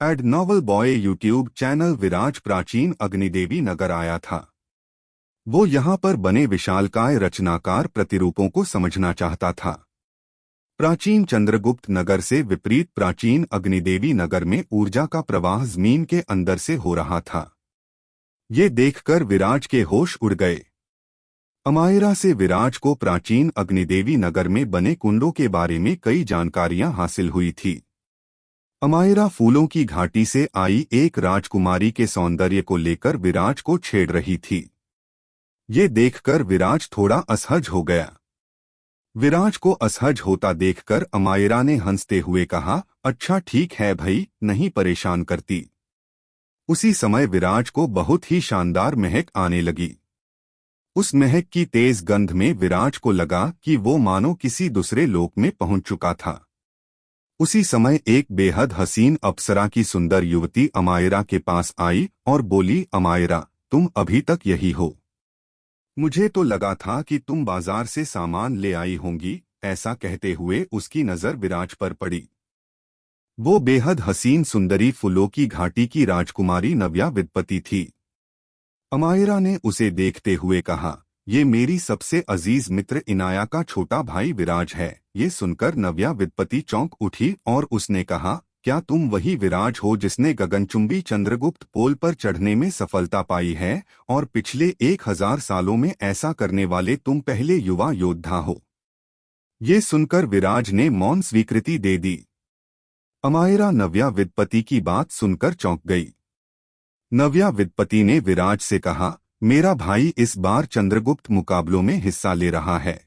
Add novel by YouTube channel Viraj प्राचीन अग्निदेवी नगर आया था। वो यहाँ पर बने विशालकाय रचनाकार प्रतिरूपों को समझना चाहता था। प्राचीन चंद्रगुप्त नगर से विपरीत प्राचीन अग्निदेवी नगर में ऊर्जा का प्रवाह जमीन के अंदर से हो रहा था। ये देखकर विराज के होश उड़ गए। अमायरा से विराज को प्राचीन अग्निदेवी नगर में बने कुंडों के बारे में कई जानकारियां हासिल हुई थी। अमायरा फूलों की घाटी से आई एक राजकुमारी के सौंदर्य को लेकर विराज को छेड़ रही थी। ये देखकर विराज थोड़ा असहज हो गया। विराज को असहज होता देखकर अमायरा ने हंसते हुए कहा, अच्छा ठीक है भाई, नहीं परेशान करती। उसी समय विराज को बहुत ही शानदार महक आने लगी। उस महक की तेज गंध में विराज को लगा कि वो मानो किसी दूसरे लोक में पहुंच चुका था। उसी समय एक बेहद हसीन अप्सरा की सुंदर युवती अमायरा के पास आई और बोली, अमायरा, तुम अभी तक यही हो? मुझे तो लगा था कि तुम बाजार से सामान ले आई होंगी। ऐसा कहते हुए उसकी नजर विराज पर पड़ी। वो बेहद हसीन सुंदरी फूलों की घाटी की राजकुमारी नव्या विद्पति थी। अमायरा ने उसे देखते हुए कहा, ये मेरी सबसे अजीज मित्र इनाया का छोटा भाई विराज है। ये सुनकर नव्या विद्पति चौंक उठी और उसने कहा, क्या तुम वही विराज हो जिसने गगनचुंबी चंद्रगुप्त पोल पर चढ़ने में सफलता पाई है और पिछले 1000 सालों में ऐसा करने वाले तुम पहले युवा योद्धा हो? ये सुनकर विराज ने मौन स्वीकृति दे दी। अमायरा नव्या विद्पति की बात सुनकर चौंक गई। नव्या विद्पति ने विराज से कहा, मेरा भाई इस बार चंद्रगुप्त मुकाबलों में हिस्सा ले रहा है।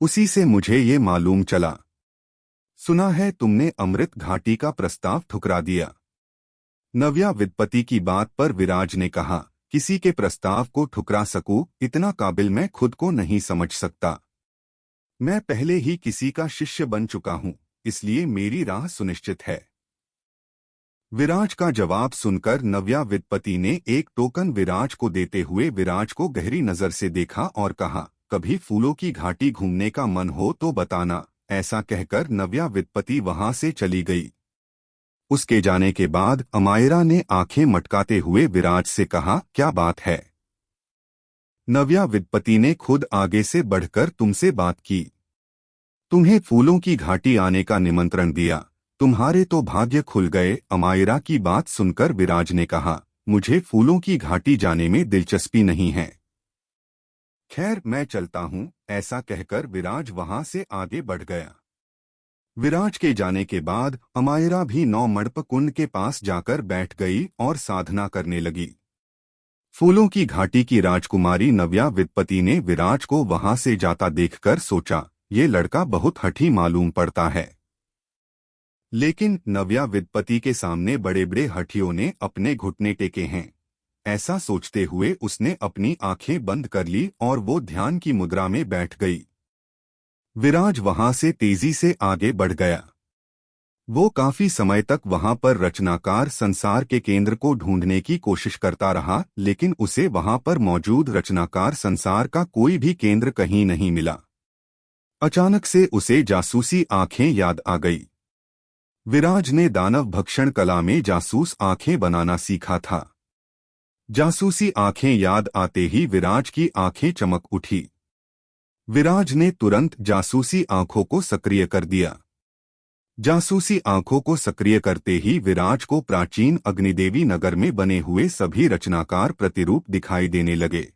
उसी से मुझे ये मालूम चला। सुना है तुमने अमृत घाटी का प्रस्ताव ठुकरा दिया। नव्या विद्पति की बात पर विराज ने कहा, किसी के प्रस्ताव को ठुकरा सकूं, इतना काबिल मैं खुद को नहीं समझ सकता। मैं पहले ही किसी का शिष्य बन चुका हूं, इसलिए मेरी राह सुनिश्चित है। विराज का जवाब सुनकर नव्या विद्पति ने एक टोकन विराज को देते हुए विराज को गहरी नजर से देखा और कहा, कभी फूलों की घाटी घूमने का मन हो तो बताना। ऐसा कहकर नव्या विद्पति वहां से चली गई। उसके जाने के बाद अमायरा ने आंखें मटकाते हुए विराज से कहा, क्या बात है? नव्या विद्पति ने खुद आगे से बढ़कर तुमसे बात की, तुम्हें फूलों की घाटी आने का निमंत्रण दिया, तुम्हारे तो भाग्य खुल गए। अमायरा की बात सुनकर विराज ने कहा, मुझे फूलों की घाटी जाने में दिलचस्पी नहीं है। खैर मैं चलता हूं। ऐसा कहकर विराज वहां से आगे बढ़ गया। विराज के जाने के बाद अमायरा भी 9 मड़प कुंड के पास जाकर बैठ गई और साधना करने लगी। फूलों की घाटी की राजकुमारी नव्या विद्पति ने विराज को वहां से जाता देखकर सोचा, ये लड़का बहुत हठी मालूम पड़ता है। लेकिन नव्या विद्पति के सामने बड़े बड़े हठियों ने अपने घुटने टेके हैं। ऐसा सोचते हुए उसने अपनी आंखें बंद कर ली और वो ध्यान की मुद्रा में बैठ गई। विराज वहां से तेजी से आगे बढ़ गया। वो काफी समय तक वहां पर रचनाकार संसार के केंद्र को ढूंढने की कोशिश करता रहा, लेकिन उसे वहां पर मौजूद रचनाकार संसार का कोई भी केंद्र कहीं नहीं मिला। अचानक से उसे जासूसी आंखें याद आ गई। विराज ने दानव भक्षण कला में जासूस आंखें बनाना सीखा था। जासूसी आंखें याद आते ही विराज की आंखें चमक उठी। विराज ने तुरंत जासूसी आंखों को सक्रिय कर दिया। जासूसी आंखों को सक्रिय करते ही विराज को प्राचीन अग्निदेवी नगर में बने हुए सभी रचनाकार प्रतिरूप दिखाई देने लगे।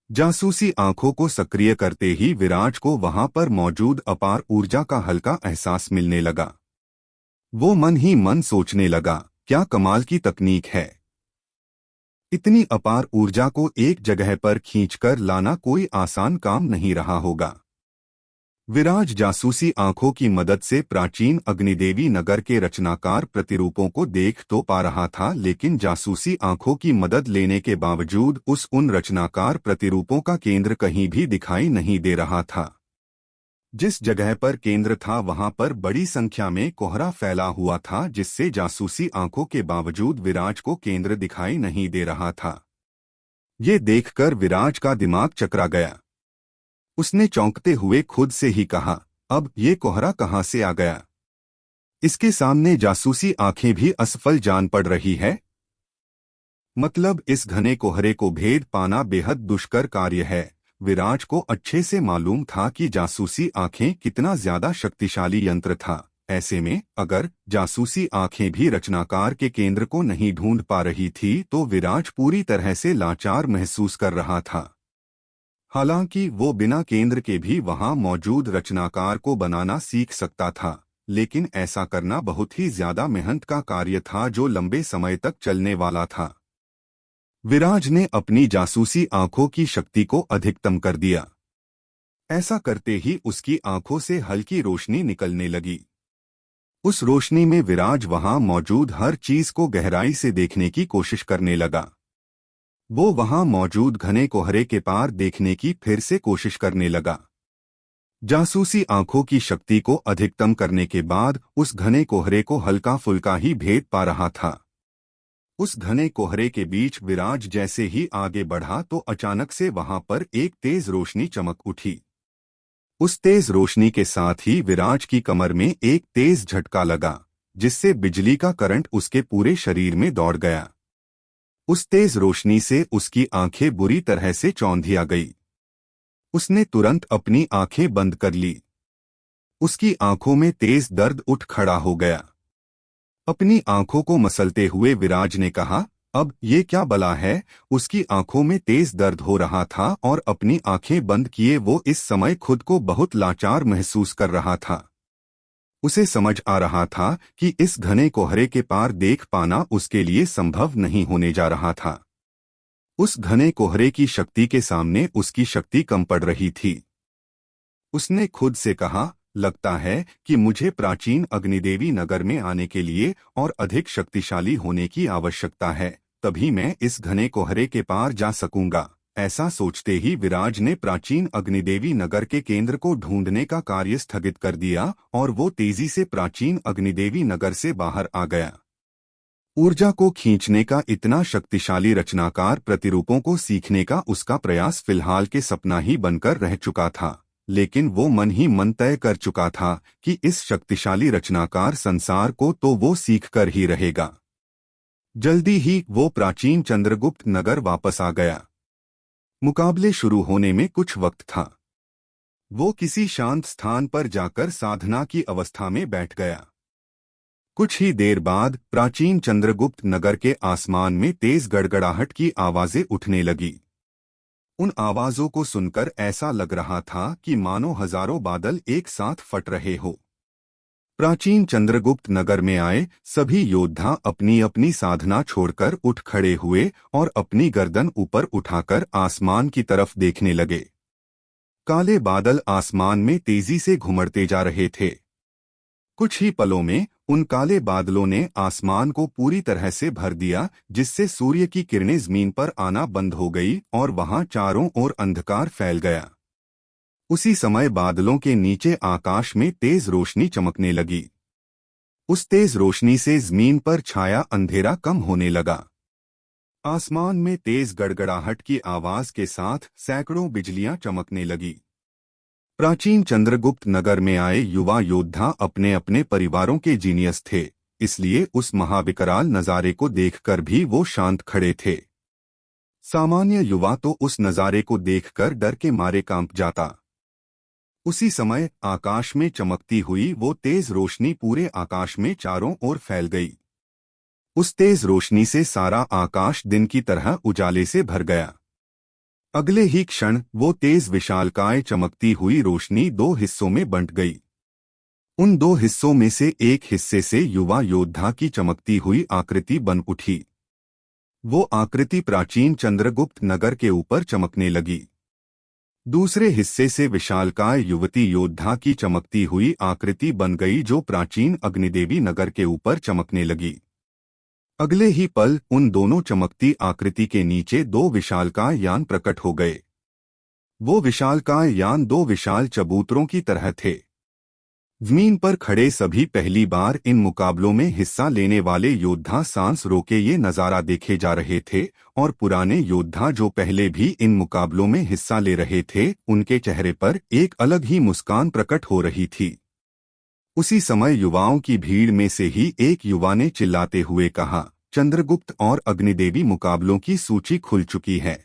जासूसी आंखों को सक्रिय करते ही विराज को वहां पर मौजूद अपार ऊर्जा का हल्का एहसास मिलने लगा। वो मन ही मन सोचने लगा, क्या कमाल की तकनीक है। इतनी अपार ऊर्जा को एक जगह पर खींचकर लाना कोई आसान काम नहीं रहा होगा। विराज जासूसी आंखों की मदद से प्राचीन अग्निदेवी नगर के रचनाकार प्रतिरूपों को देख तो पा रहा था, लेकिन जासूसी आंखों की मदद लेने के बावजूद उन रचनाकार प्रतिरूपों का केंद्र कहीं भी दिखाई नहीं दे रहा था। जिस जगह पर केंद्र था वहां पर बड़ी संख्या में कोहरा फैला हुआ था, जिससे जासूसी आंखों के बावजूद विराज को केंद्र दिखाई नहीं दे रहा था। ये देखकर विराज का दिमाग चकरा गया। उसने चौंकते हुए खुद से ही कहा, अब ये कोहरा कहां से आ गया? इसके सामने जासूसी आंखें भी असफल जान पड़ रही है। मतलब इस घने कोहरे को भेद पाना बेहद दुष्कर कार्य है। विराज को अच्छे से मालूम था कि जासूसी आंखें कितना ज्यादा शक्तिशाली यंत्र था। ऐसे में अगर जासूसी आंखें भी रचनाकार के केंद्र को नहीं ढूंढ पा रही थी तो विराज पूरी तरह से लाचार महसूस कर रहा था। हालांकि वो बिना केंद्र के भी वहां मौजूद रचनाकार को बनाना सीख सकता था, लेकिन ऐसा करना बहुत ही ज्यादा मेहनत का कार्य था जो लंबे समय तक चलने वाला था। विराज ने अपनी जासूसी आंखों की शक्ति को अधिकतम कर दिया। ऐसा करते ही उसकी आंखों से हल्की रोशनी निकलने लगी। उस रोशनी में विराज वहां मौजूद हर चीज को गहराई से देखने की कोशिश करने लगा। वो वहां मौजूद घने कोहरे के पार देखने की फिर से कोशिश करने लगा। जासूसी आंखों की शक्ति को अधिकतम करने के बाद उस घने कोहरे को हल्का फुल्का ही भेद पा रहा था। उस घने कोहरे के बीच विराज जैसे ही आगे बढ़ा तो अचानक से वहां पर एक तेज रोशनी चमक उठी। उस तेज रोशनी के साथ ही विराज की कमर में एक तेज झटका लगा, जिससे बिजली का करंट उसके पूरे शरीर में दौड़ गया। उस तेज रोशनी से उसकी आंखें बुरी तरह से चौंधिया गई। उसने तुरंत अपनी आंखें बंद कर ली। उसकी आंखों में तेज दर्द उठ खड़ा हो गया। अपनी आंखों को मसलते हुए विराज ने कहा, अब ये क्या बला है। उसकी आंखों में तेज दर्द हो रहा था और अपनी आंखें बंद किए वो इस समय खुद को बहुत लाचार महसूस कर रहा था। उसे समझ आ रहा था कि इस घने कोहरे के पार देख पाना उसके लिए संभव नहीं होने जा रहा था। उस घने कोहरे की शक्ति के सामने उसकी शक्ति कम पड़ रही थी। उसने खुद से कहा, लगता है कि मुझे प्राचीन अग्निदेवी नगर में आने के लिए और अधिक शक्तिशाली होने की आवश्यकता है, तभी मैं इस घने कोहरे के पार जा सकूंगा। ऐसा सोचते ही विराज ने प्राचीन अग्निदेवी नगर के केंद्र को ढूंढने का कार्य स्थगित कर दिया और वो तेजी से प्राचीन अग्निदेवी नगर से बाहर आ गया। ऊर्जा को खींचने का इतना शक्तिशाली रचनाकार प्रतिरूपों को सीखने का उसका प्रयास फिलहाल के सपना ही बनकर रह चुका था, लेकिन वो मन ही मन तय कर चुका था कि इस शक्तिशाली रचनाकार संसार को तो वो सीख कर ही रहेगा। जल्दी ही वो प्राचीन चंद्रगुप्त नगर वापस आ गया। मुकाबले शुरू होने में कुछ वक्त था। वो किसी शांत स्थान पर जाकर साधना की अवस्था में बैठ गया। कुछ ही देर बाद प्राचीन चंद्रगुप्त नगर के आसमान में तेज गड़गड़ाहट की आवाजें उठने लगी। उन आवाजों को सुनकर ऐसा लग रहा था कि मानो हजारों बादल एक साथ फट रहे हो। प्राचीन चंद्रगुप्त नगर में आए सभी योद्धा अपनी अपनी साधना छोड़कर उठ खड़े हुए और अपनी गर्दन ऊपर उठाकर आसमान की तरफ देखने लगे। काले बादल आसमान में तेजी से घुमड़ते जा रहे थे। कुछ ही पलों में उन काले बादलों ने आसमान को पूरी तरह से भर दिया, जिससे सूर्य की किरणें जमीन पर आना बंद हो गई और वहां चारों ओर अंधकार फैल गया। उसी समय बादलों के नीचे आकाश में तेज रोशनी चमकने लगी। उस तेज रोशनी से जमीन पर छाया अंधेरा कम होने लगा। आसमान में तेज गड़गड़ाहट की आवाज के साथ सैकड़ों बिजलियां चमकने लगी। प्राचीन चंद्रगुप्त नगर में आए युवा योद्धा अपने अपने परिवारों के जीनियस थे, इसलिए उस महाविकराल नजारे को देखकर भी वो शांत खड़े थे। सामान्य युवा तो उस नजारे को देखकर डर के मारे कांप जाता। उसी समय आकाश में चमकती हुई वो तेज रोशनी पूरे आकाश में चारों ओर फैल गई। उस तेज रोशनी से सारा आकाश दिन की तरह उजाले से भर गया। अगले ही क्षण वो तेज विशालकाय चमकती हुई रोशनी दो हिस्सों में बंट गई। उन दो हिस्सों में से एक हिस्से से युवा योद्धा की चमकती हुई आकृति बन उठी। वो आकृति प्राचीन चंद्रगुप्त नगर के ऊपर चमकने लगी। दूसरे हिस्से से विशालकाय युवती योद्धा की चमकती हुई आकृति बन गई, जो प्राचीन अग्निदेवी नगर के ऊपर चमकने लगी। अगले ही पल उन दोनों चमकती आकृति के नीचे दो विशालकाय यान प्रकट हो गए। वो विशालकाय यान दो विशाल चबूतरों की तरह थे। जमीन पर खड़े सभी पहली बार इन मुकाबलों में हिस्सा लेने वाले योद्धा सांस रोके ये नजारा देखे जा रहे थे, और पुराने योद्धा जो पहले भी इन मुकाबलों में हिस्सा ले रहे थे, उनके चेहरे पर एक अलग ही मुस्कान प्रकट हो रही थी। उसी समय युवाओं की भीड़ में से ही एक युवा ने चिल्लाते हुए कहा, चंद्रगुप्त और अग्निदेवी मुकाबलों की सूची खुल चुकी है।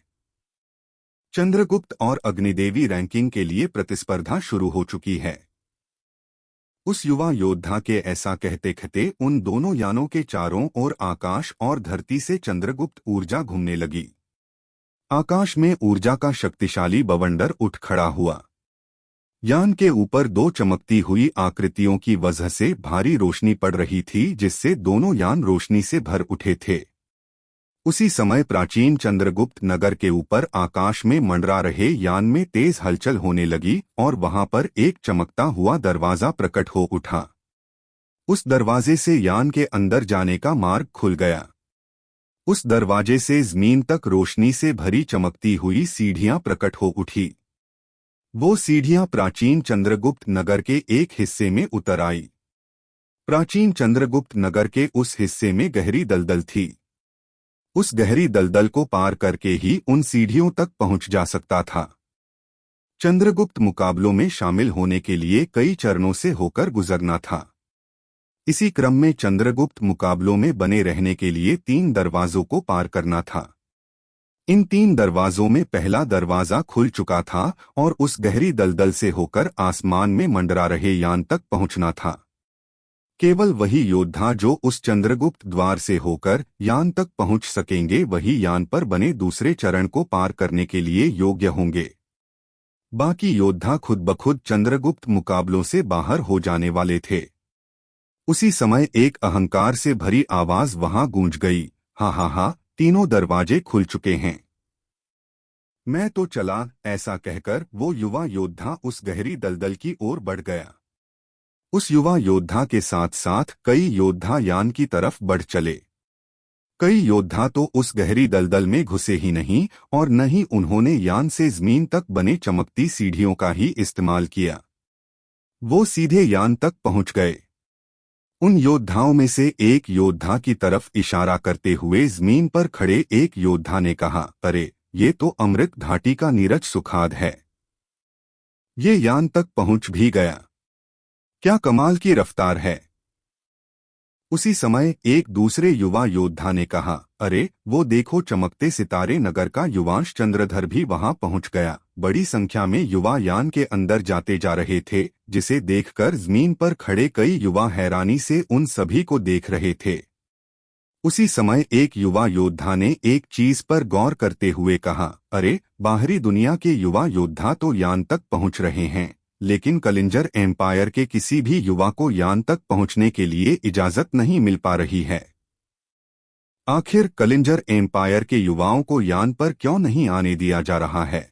चंद्रगुप्त और अग्निदेवी रैंकिंग के लिए प्रतिस्पर्धा शुरू हो चुकी है। उस युवा योद्धा के ऐसा कहते कहते उन दोनों यानों के चारों ओर आकाश और धरती से चंद्रगुप्त ऊर्जा घूमने लगी। आकाश में ऊर्जा का शक्तिशाली बवंडर उठ खड़ा हुआ। यान के ऊपर दो चमकती हुई आकृतियों की वजह से भारी रोशनी पड़ रही थी, जिससे दोनों यान रोशनी से भर उठे थे। उसी समय प्राचीन चंद्रगुप्त नगर के ऊपर आकाश में मंडरा रहे यान में तेज हलचल होने लगी और वहां पर एक चमकता हुआ दरवाजा प्रकट हो उठा। उस दरवाजे से यान के अंदर जाने का मार्ग खुल गया। उस दरवाजे से जमीन तक रोशनी से भरी चमकती हुई सीढ़ियां प्रकट हो उठी। वो सीढ़ियां प्राचीन चंद्रगुप्त नगर के एक हिस्से में उतर आई। प्राचीन चंद्रगुप्त नगर के उस हिस्से में गहरी दलदल थी। उस गहरी दलदल को पार करके ही उन सीढ़ियों तक पहुंच जा सकता था। चंद्रगुप्त मुकाबलों में शामिल होने के लिए कई चरणों से होकर गुजरना था। इसी क्रम में चंद्रगुप्त मुकाबलों में बने रहने के लिए 3 दरवाजों को पार करना था। इन 3 दरवाजों में पहला दरवाजा खुल चुका था और उस गहरी दलदल से होकर आसमान में मंडरा रहे यान तक पहुंचना था। केवल वही योद्धा जो उस चंद्रगुप्त द्वार से होकर यान तक पहुंच सकेंगे, वही यान पर बने दूसरे चरण को पार करने के लिए योग्य होंगे। बाकी योद्धा खुद ब खुद चंद्रगुप्त मुकाबलों से बाहर हो जाने वाले थे। उसी समय एक अहंकार से भरी आवाज वहां गूंज गई, हा हा हा, तीनों दरवाजे खुल चुके हैं। मैं तो चला। ऐसा कहकर वो युवा योद्धा उस गहरी दलदल की ओर बढ़ गया। उस युवा योद्धा के साथ साथ कई योद्धा यान की तरफ बढ़ चले। कई योद्धा तो उस गहरी दलदल में घुसे ही नहीं और न ही उन्होंने यान से जमीन तक बने चमकती सीढ़ियों का ही इस्तेमाल किया। वो सीधे यान तक पहुंच गए। उन योद्धाओं में से एक योद्धा की तरफ इशारा करते हुए जमीन पर खड़े एक योद्धा ने कहा, अरे, ये तो अमृत घाटी का नीरज सुखाद है। ये यान तक पहुंच भी गया। क्या कमाल की रफ्तार है। उसी समय एक दूसरे युवा योद्धा ने कहा, अरे, वो देखो, चमकते सितारे नगर का युवांश चंद्रधर भी वहां पहुंच गया। बड़ी संख्या में युवा यान के अंदर जाते जा रहे थे, जिसे देखकर जमीन पर खड़े कई युवा हैरानी से उन सभी को देख रहे थे। उसी समय एक युवा योद्धा ने एक चीज पर गौर करते हुए कहा, अरे, बाहरी दुनिया के युवा योद्धा तो यान तक पहुंच रहे हैं, लेकिन कलिंजर एम्पायर के किसी भी युवा को यान तक पहुंचने के लिए इजाजत नहीं मिल पा रही है। आखिर कलिंजर एम्पायर के युवाओं को यान पर क्यों नहीं आने दिया जा रहा है?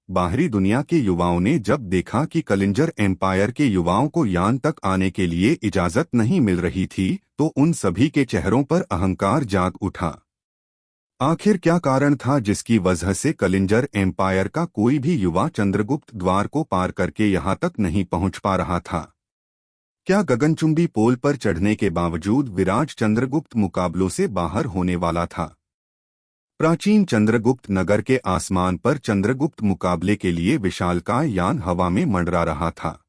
बाहरी दुनिया के युवाओं ने जब देखा कि कलिंजर एम्पायर के युवाओं को यान तक आने के लिए इजाजत नहीं मिल रही थी, तो उन सभी के चेहरों पर अहंकार जाग उठा। आखिर क्या कारण था जिसकी वजह से कलिंजर एम्पायर का कोई भी युवा चंद्रगुप्त द्वार को पार करके यहां तक नहीं पहुंच पा रहा था? क्या गगनचुंबी पोल पर चढ़ने के बावजूद विराज चंद्रगुप्त मुकाबलों से बाहर होने वाला था? प्राचीन चंद्रगुप्त नगर के आसमान पर चंद्रगुप्त मुकाबले के लिए विशालकाय यान हवा में मंडरा रहा था।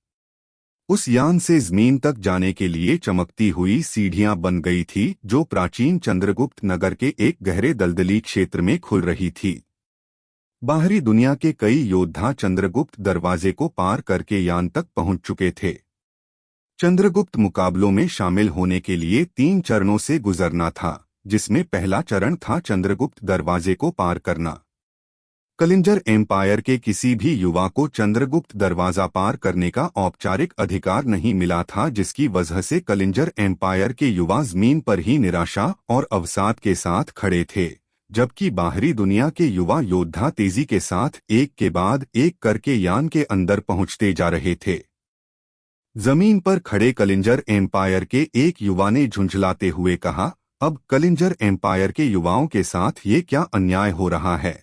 उस यान से जमीन तक जाने के लिए चमकती हुई सीढ़ियां बन गई थी, जो प्राचीन चंद्रगुप्त नगर के एक गहरे दलदली क्षेत्र में खुल रही थी। बाहरी दुनिया के कई योद्धा चंद्रगुप्त दरवाजे को पार करके यान तक पहुंच चुके थे। चंद्रगुप्त मुकाबलों में शामिल होने के लिए 3 चरणों से गुजरना था, जिसमें पहला चरण था चंद्रगुप्त दरवाजे को पार करना। कलिंजर एम्पायर के किसी भी युवा को चंद्रगुप्त दरवाजा पार करने का औपचारिक अधिकार नहीं मिला था, जिसकी वजह से कलिंजर एम्पायर के युवा जमीन पर ही निराशा और अवसाद के साथ खड़े थे, जबकि बाहरी दुनिया के युवा योद्धा तेजी के साथ एक के बाद एक करके यान के अंदर पहुंचते जा रहे थे। जमीन पर खड़े कलिंजर एम्पायर के एक युवा ने झुंझलाते हुए कहा, अब कलिंजर एम्पायर के युवाओं के साथ ये क्या अन्याय हो रहा है?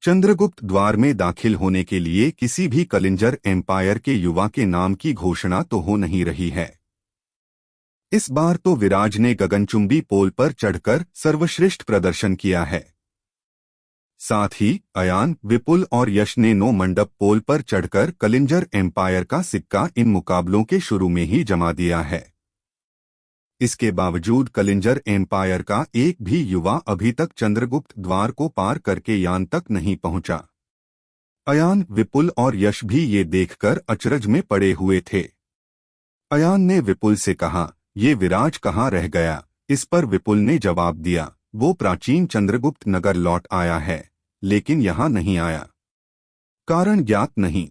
चंद्रगुप्त द्वार में दाखिल होने के लिए किसी भी कलिंजर एम्पायर के युवा के नाम की घोषणा तो हो नहीं रही है। इस बार तो विराज ने गगनचुंबी पोल पर चढ़कर सर्वश्रेष्ठ प्रदर्शन किया है। साथ ही अयान, विपुल और यश ने 9 मंडप पोल पर चढ़कर कलिंजर एम्पायर का सिक्का इन मुकाबलों के शुरू में ही जमा दिया है। इसके बावजूद कलिंजर एम्पायर का एक भी युवा अभी तक चंद्रगुप्त द्वार को पार करके यान तक नहीं पहुंचा। अयान, विपुल और यश भी ये देखकर अचरज में पड़े हुए थे। अयान ने विपुल से कहा, ये विराज कहाँ रह गया? इस पर विपुल ने जवाब दिया, वो प्राचीन चंद्रगुप्त नगर लौट आया है, लेकिन यहाँ नहीं आया। कारण ज्ञात नहीं।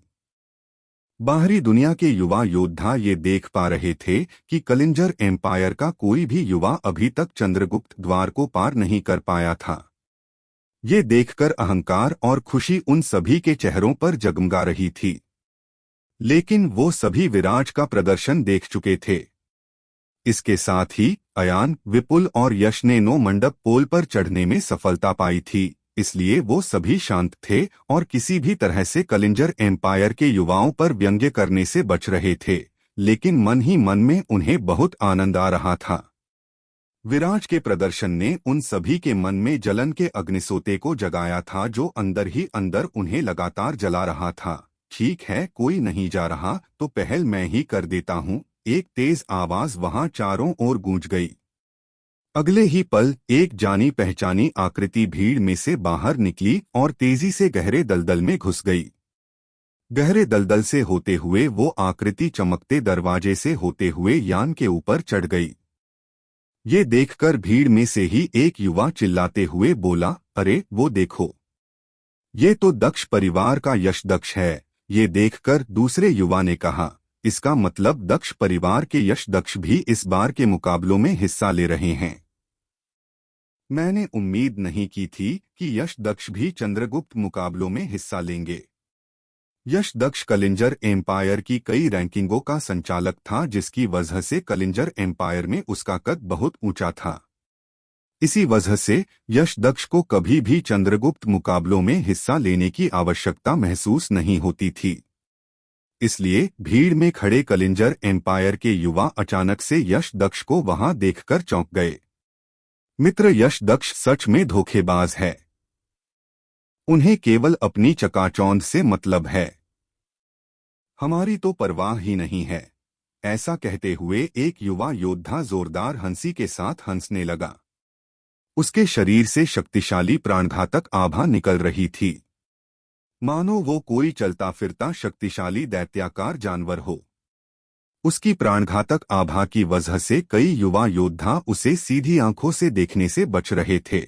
बाहरी दुनिया के युवा योद्धा ये देख पा रहे थे कि कलिंजर एम्पायर का कोई भी युवा अभी तक चंद्रगुप्त द्वार को पार नहीं कर पाया था। ये देखकर अहंकार और खुशी उन सभी के चेहरों पर जगमगा रही थी। लेकिन वो सभी विराज का प्रदर्शन देख चुके थे। इसके साथ ही अयान, विपुल और यश ने 9 मंडप पोल पर चढ़ने में सफलता पाई थी, इसलिए वो सभी शांत थे और किसी भी तरह से कलिंजर एम्पायर के युवाओं पर व्यंग्य करने से बच रहे थे, लेकिन मन ही मन में उन्हें बहुत आनंद आ रहा था। विराज के प्रदर्शन ने उन सभी के मन में जलन के अग्निसोते को जगाया था, जो अंदर ही अंदर उन्हें लगातार जला रहा था। ठीक है, कोई नहीं जा रहा तो पहल मैं ही कर देता हूँ। एक तेज आवाज वहां चारों ओर गूंज गई। अगले ही पल एक जानी पहचानी आकृति भीड़ में से बाहर निकली और तेजी से गहरे दलदल में घुस गई। गहरे दलदल से होते हुए वो आकृति चमकते दरवाजे से होते हुए यान के ऊपर चढ़ गई। ये देखकर भीड़ में से ही एक युवा चिल्लाते हुए बोला, अरे वो देखो, ये तो दक्ष परिवार का यश दक्ष है। ये देखकर दूसरे युवा ने कहा, इसका मतलब दक्ष परिवार के यश दक्ष भी इस बार के मुकाबलों में हिस्सा ले रहे हैं। मैंने उम्मीद नहीं की थी कि यश दक्ष भी चंद्रगुप्त मुकाबलों में हिस्सा लेंगे। यश दक्ष कलिंजर एम्पायर की कई रैंकिंगों का संचालक था, जिसकी वजह से कलिंजर एम्पायर में उसका कद बहुत ऊंचा था। इसी वजह से यश दक्ष को कभी भी चंद्रगुप्त मुकाबलों में हिस्सा लेने की आवश्यकता महसूस नहीं होती थी। इसलिए भीड़ में खड़े कलिंजर एम्पायर के युवा अचानक से यश दक्ष को वहां देखकर चौंक गए। मित्र, यश दक्ष सच में धोखेबाज है। उन्हें केवल अपनी चकाचौंध से मतलब है, हमारी तो परवाह ही नहीं है। ऐसा कहते हुए एक युवा योद्धा जोरदार हंसी के साथ हंसने लगा। उसके शरीर से शक्तिशाली प्राणघातक आभा निकल रही थी, मानो वो कोई चलता फिरता शक्तिशाली दैत्याकार जानवर हो। उसकी प्राणघातक आभा की वजह से कई युवा योद्धा उसे सीधी आंखों से देखने से बच रहे थे।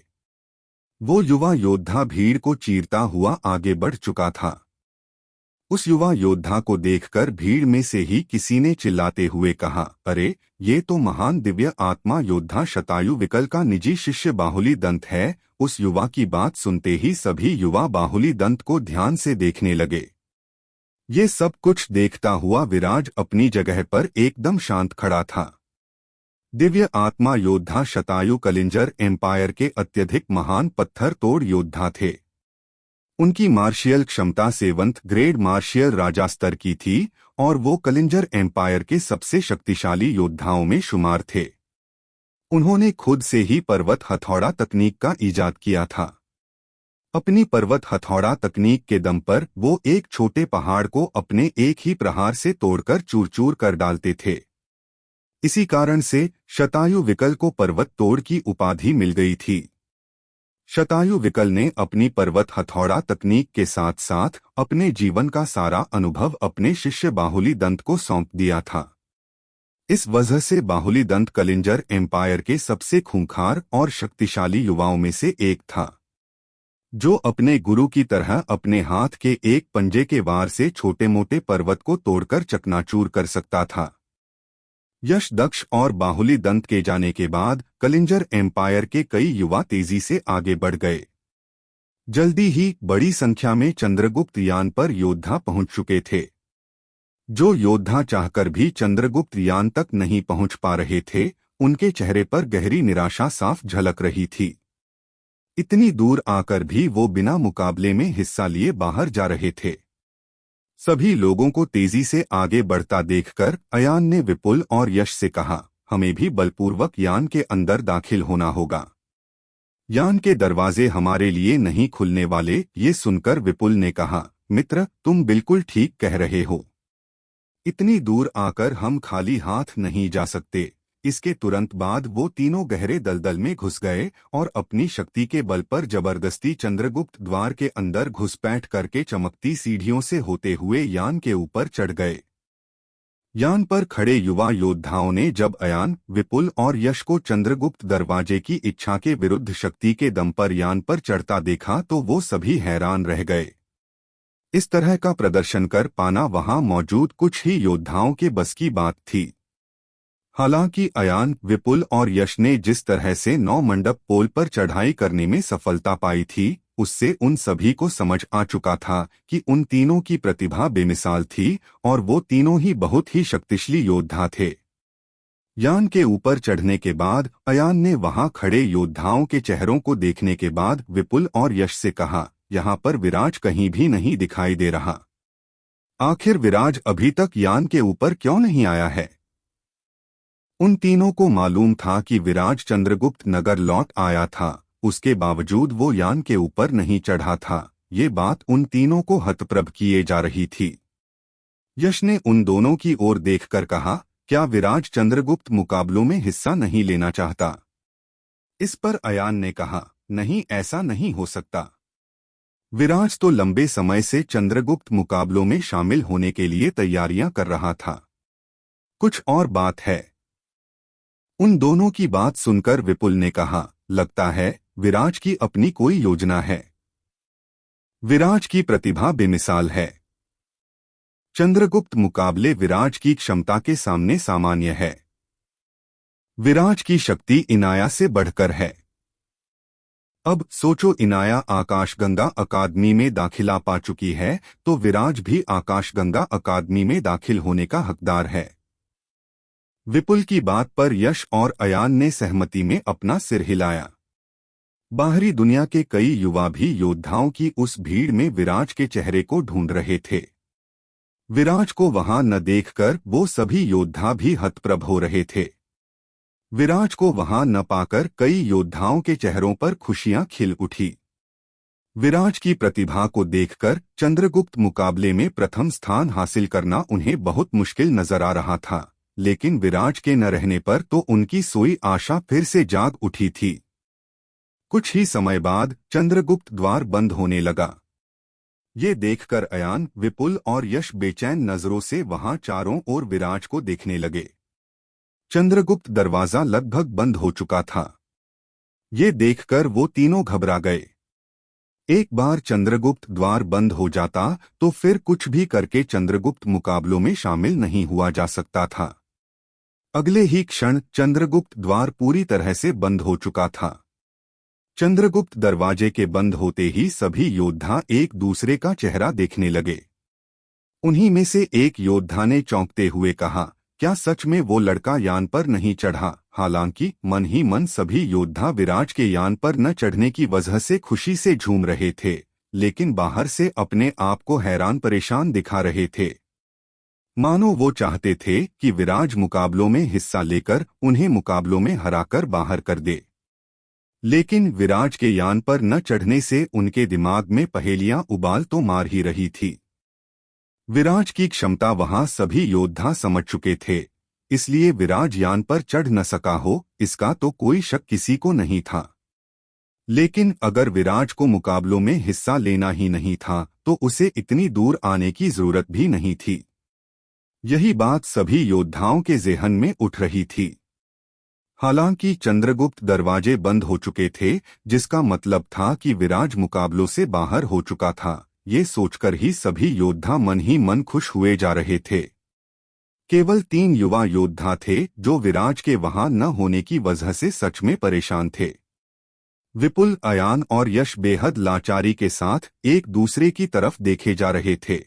वो युवा योद्धा भीड़ को चीरता हुआ आगे बढ़ चुका था। उस युवा योद्धा को देखकर भीड़ में से ही किसी ने चिल्लाते हुए कहा, अरे ये तो महान दिव्य आत्मा योद्धा शतायु विकल का निजी शिष्य बाहुली दंत है। उस युवा की बात सुनते ही सभी युवा बाहुली दंत को ध्यान से देखने लगे। ये सब कुछ देखता हुआ विराज अपनी जगह पर एकदम शांत खड़ा था। दिव्य आत्मा योद्धा शतायु कलिंजर एम्पायर के अत्यधिक महान पत्थर तोड़ योद्धा थे। उनकी मार्शियल क्षमता 7th ग्रेड मार्शियल राजा स्तर की थी और वो कलिंजर एम्पायर के सबसे शक्तिशाली योद्धाओं में शुमार थे। उन्होंने खुद से ही पर्वत हथौड़ा तकनीक का इजाद किया था। अपनी पर्वत हथौड़ा तकनीक के दम पर वो एक छोटे पहाड़ को अपने एक ही प्रहार से तोड़कर चूर चूर कर डालते थे। इसी कारण से शतायु विकल को पर्वत तोड़ की उपाधि मिल गई थी। शतायु विकल ने अपनी पर्वत हथौड़ा तकनीक के साथ साथ अपने जीवन का सारा अनुभव अपने शिष्य बाहुली दंत को सौंप दिया था। इस वजह से बाहुली दंत कलिंजर एम्पायर के सबसे खूंखार और शक्तिशाली युवाओं में से एक था, जो अपने गुरु की तरह अपने हाथ के एक पंजे के वार से छोटे मोटे पर्वत को तोड़कर चकनाचूर कर सकता था। यश दक्ष और बाहुली दंत के जाने के बाद कलिंजर एम्पायर के कई युवा तेजी से आगे बढ़ गए। जल्दी ही बड़ी संख्या में चंद्रगुप्त यान पर योद्धा पहुंच चुके थे। जो योद्धा चाहकर भी चंद्रगुप्त यान तक नहीं पहुंच पा रहे थे, उनके चेहरे पर गहरी निराशा साफ झलक रही थी। इतनी दूर आकर भी वो बिना मुकाबले में हिस्सा लिए बाहर जा रहे थे। सभी लोगों को तेजी से आगे बढ़ता देखकर अयान ने विपुल और यश से कहा, हमें भी बलपूर्वक यान के अंदर दाखिल होना होगा। यान के दरवाजे हमारे लिए नहीं खुलने वाले, ये सुनकर विपुल ने कहा, मित्र तुम बिल्कुल ठीक कह रहे हो। इतनी दूर आकर हम खाली हाथ नहीं जा सकते। इसके तुरंत बाद वो तीनों गहरे दलदल में घुस गए और अपनी शक्ति के बल पर जबरदस्ती चंद्रगुप्त द्वार के अंदर घुसपैठ करके चमकती सीढ़ियों से होते हुए यान के ऊपर चढ़ गए। यान पर खड़े युवा योद्धाओं ने जब अयान, विपुल और यश को चंद्रगुप्त दरवाजे की इच्छा के विरुद्ध शक्ति के दम पर यान पर चढ़ता देखा तो वो सभी हैरान रह गए। इस तरह का प्रदर्शन कर पाना वहां मौजूद कुछ ही योद्धाओं के बस की बात थी। हालांकि अयान, विपुल और यश ने जिस तरह से 9 मंडप पोल पर चढ़ाई करने में सफलता पाई थी, उससे उन सभी को समझ आ चुका था कि उन तीनों की प्रतिभा बेमिसाल थी और वो तीनों ही बहुत ही शक्तिशाली योद्धा थे। यान के ऊपर चढ़ने के बाद अयान ने वहां खड़े योद्धाओं के चेहरों को देखने के बाद विपुल और यश से कहा, यहाँ पर विराज कहीं भी नहीं दिखाई दे रहा। आखिर विराज अभी तक यान के ऊपर क्यों नहीं आया है? उन तीनों को मालूम था कि विराज चंद्रगुप्त नगर लौट आया था, उसके बावजूद वो यान के ऊपर नहीं चढ़ा था। ये बात उन तीनों को हतप्रभ किए जा रही थी। यश ने उन दोनों की ओर देखकर कहा, क्या विराज चंद्रगुप्त मुकाबलों में हिस्सा नहीं लेना चाहता? इस पर अयान ने कहा, नहीं, ऐसा नहीं हो सकता। विराज तो लंबे समय से चंद्रगुप्त मुकाबलों में शामिल होने के लिए तैयारियां कर रहा था। कुछ और बात है। उन दोनों की बात सुनकर विपुल ने कहा, लगता है विराज की अपनी कोई योजना है। विराज की प्रतिभा बेमिसाल है। चंद्रगुप्त मुकाबले विराज की क्षमता के सामने सामान्य है। विराज की शक्ति इनाया से बढ़कर है। अब सोचो, इनाया आकाशगंगा अकादमी में दाखिला पा चुकी है तो विराज भी आकाशगंगा अकादमी में दाखिल होने का हकदार है। विपुल की बात पर यश और अयान ने सहमति में अपना सिर हिलाया। बाहरी दुनिया के कई युवा भी योद्धाओं की उस भीड़ में विराज के चेहरे को ढूंढ रहे थे। विराज को वहां न देखकर वो सभी योद्धा भी हतप्रभ हो रहे थे। विराज को वहां न पाकर कई योद्धाओं के चेहरों पर खुशियां खिल उठी। विराज की प्रतिभा को देखकर चंद्रगुप्त मुकाबले में प्रथम स्थान हासिल करना उन्हें बहुत मुश्किल नजर आ रहा था, लेकिन विराज के न रहने पर तो उनकी सोई आशा फिर से जाग उठी थी। कुछ ही समय बाद चंद्रगुप्त द्वार बंद होने लगा। ये देखकर अयान, विपुल और यश बेचैन नजरों से वहां चारों ओर विराज को देखने लगे। चंद्रगुप्त दरवाजा लगभग बंद हो चुका था। ये देखकर वो तीनों घबरा गए। एक बार चंद्रगुप्त द्वार बंद हो जाता तो फिर कुछ भी करके चंद्रगुप्त मुकाबलों में शामिल नहीं हुआ जा सकता था। अगले ही क्षण चंद्रगुप्त द्वार पूरी तरह से बंद हो चुका था। चंद्रगुप्त दरवाजे के बंद होते ही सभी योद्धा एक दूसरे का चेहरा देखने लगे। उन्हीं में से एक योद्धा ने चौंकते हुए कहा, क्या सच में वो लड़का यान पर नहीं चढ़ा? हालांकि मन ही मन सभी योद्धा विराज के यान पर न चढ़ने की वजह से खुशी से झूम रहे थे, लेकिन बाहर से अपने आप को हैरान परेशान दिखा रहे थे। मानो वो चाहते थे कि विराज मुकाबलों में हिस्सा लेकर उन्हें मुकाबलों में हराकर बाहर कर दे। लेकिन विराज के यान पर न चढ़ने से उनके दिमाग में पहेलियां उबाल तो मार ही रही थी। विराज की क्षमता वहां सभी योद्धा समझ चुके थे, इसलिए विराज यान पर चढ़ न सका हो, इसका तो कोई शक किसी को नहीं था। लेकिन अगर विराज को मुकाबलों में हिस्सा लेना ही नहीं था तो उसे इतनी दूर आने की जरूरत भी नहीं थी। यही बात सभी योद्धाओं के ज़हन में उठ रही थी। हालांकि चंद्रगुप्त दरवाजे बंद हो चुके थे, जिसका मतलब था कि विराज मुकाबलों से बाहर हो चुका था। ये सोचकर ही सभी योद्धा मन ही मन खुश हुए जा रहे थे। केवल 3 युवा योद्धा थे जो विराज के वहां न होने की वजह से सच में परेशान थे। विपुल, अयान और यश बेहद लाचारी के साथ एक दूसरे की तरफ देखे जा रहे थे।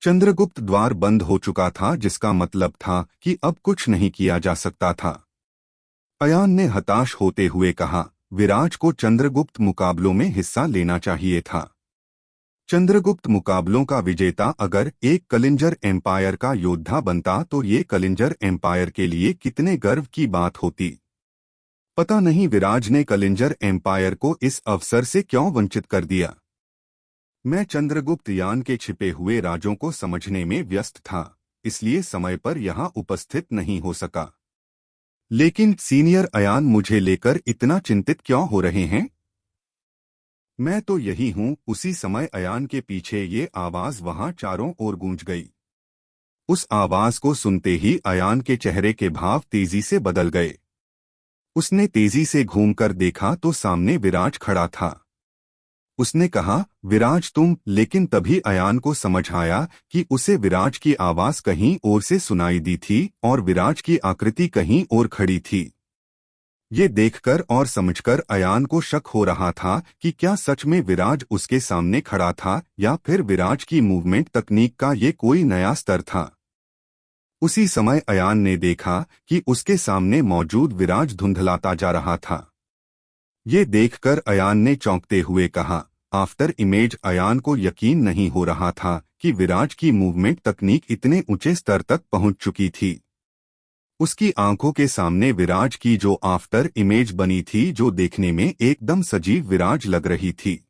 चंद्रगुप्त द्वार बंद हो चुका था, जिसका मतलब था कि अब कुछ नहीं किया जा सकता था। अयान ने हताश होते हुए कहा, विराज को चंद्रगुप्त मुकाबलों में हिस्सा लेना चाहिए था। चंद्रगुप्त मुकाबलों का विजेता अगर एक कलिंजर एम्पायर का योद्धा बनता तो ये कलिंजर एम्पायर के लिए कितने गर्व की बात होती। पता नहीं विराज ने कलिंजर एम्पायर को इस अवसर से क्यों वंचित कर दिया। मैं चंद्रगुप्त यान के छिपे हुए राजों को समझने में व्यस्त था, इसलिए समय पर यहां उपस्थित नहीं हो सका। लेकिन सीनियर अयान मुझे लेकर इतना चिंतित क्यों हो रहे हैं? मैं तो यही हूं। उसी समय अयान के पीछे ये आवाज वहां चारों ओर गूंज गई। उस आवाज को सुनते ही अयान के चेहरे के भाव तेजी से बदल गए। उसने तेजी से घूमकर देखा तो सामने विराज खड़ा था। उसने कहा, विराज तुम। लेकिन तभी अयान को समझ आया कि उसे विराज की आवाज कहीं और से सुनाई दी थी और विराज की आकृति कहीं और खड़ी थी। ये देखकर और समझकर अयान को शक हो रहा था कि क्या सच में विराज उसके सामने खड़ा था या फिर विराज की मूवमेंट तकनीक का ये कोई नया स्तर था। उसी समय अयान ने देखा कि उसके सामने मौजूद विराज धुंधलाता जा रहा था। ये देखकर अयान ने चौंकते हुए कहा, आफ्टर इमेज। अयान को यकीन नहीं हो रहा था कि विराज की मूवमेंट तकनीक इतने ऊंचे स्तर तक पहुंच चुकी थी। उसकी आंखों के सामने विराज की जो आफ्टर इमेज बनी थी, जो देखने में एकदम सजीव विराज लग रही थी,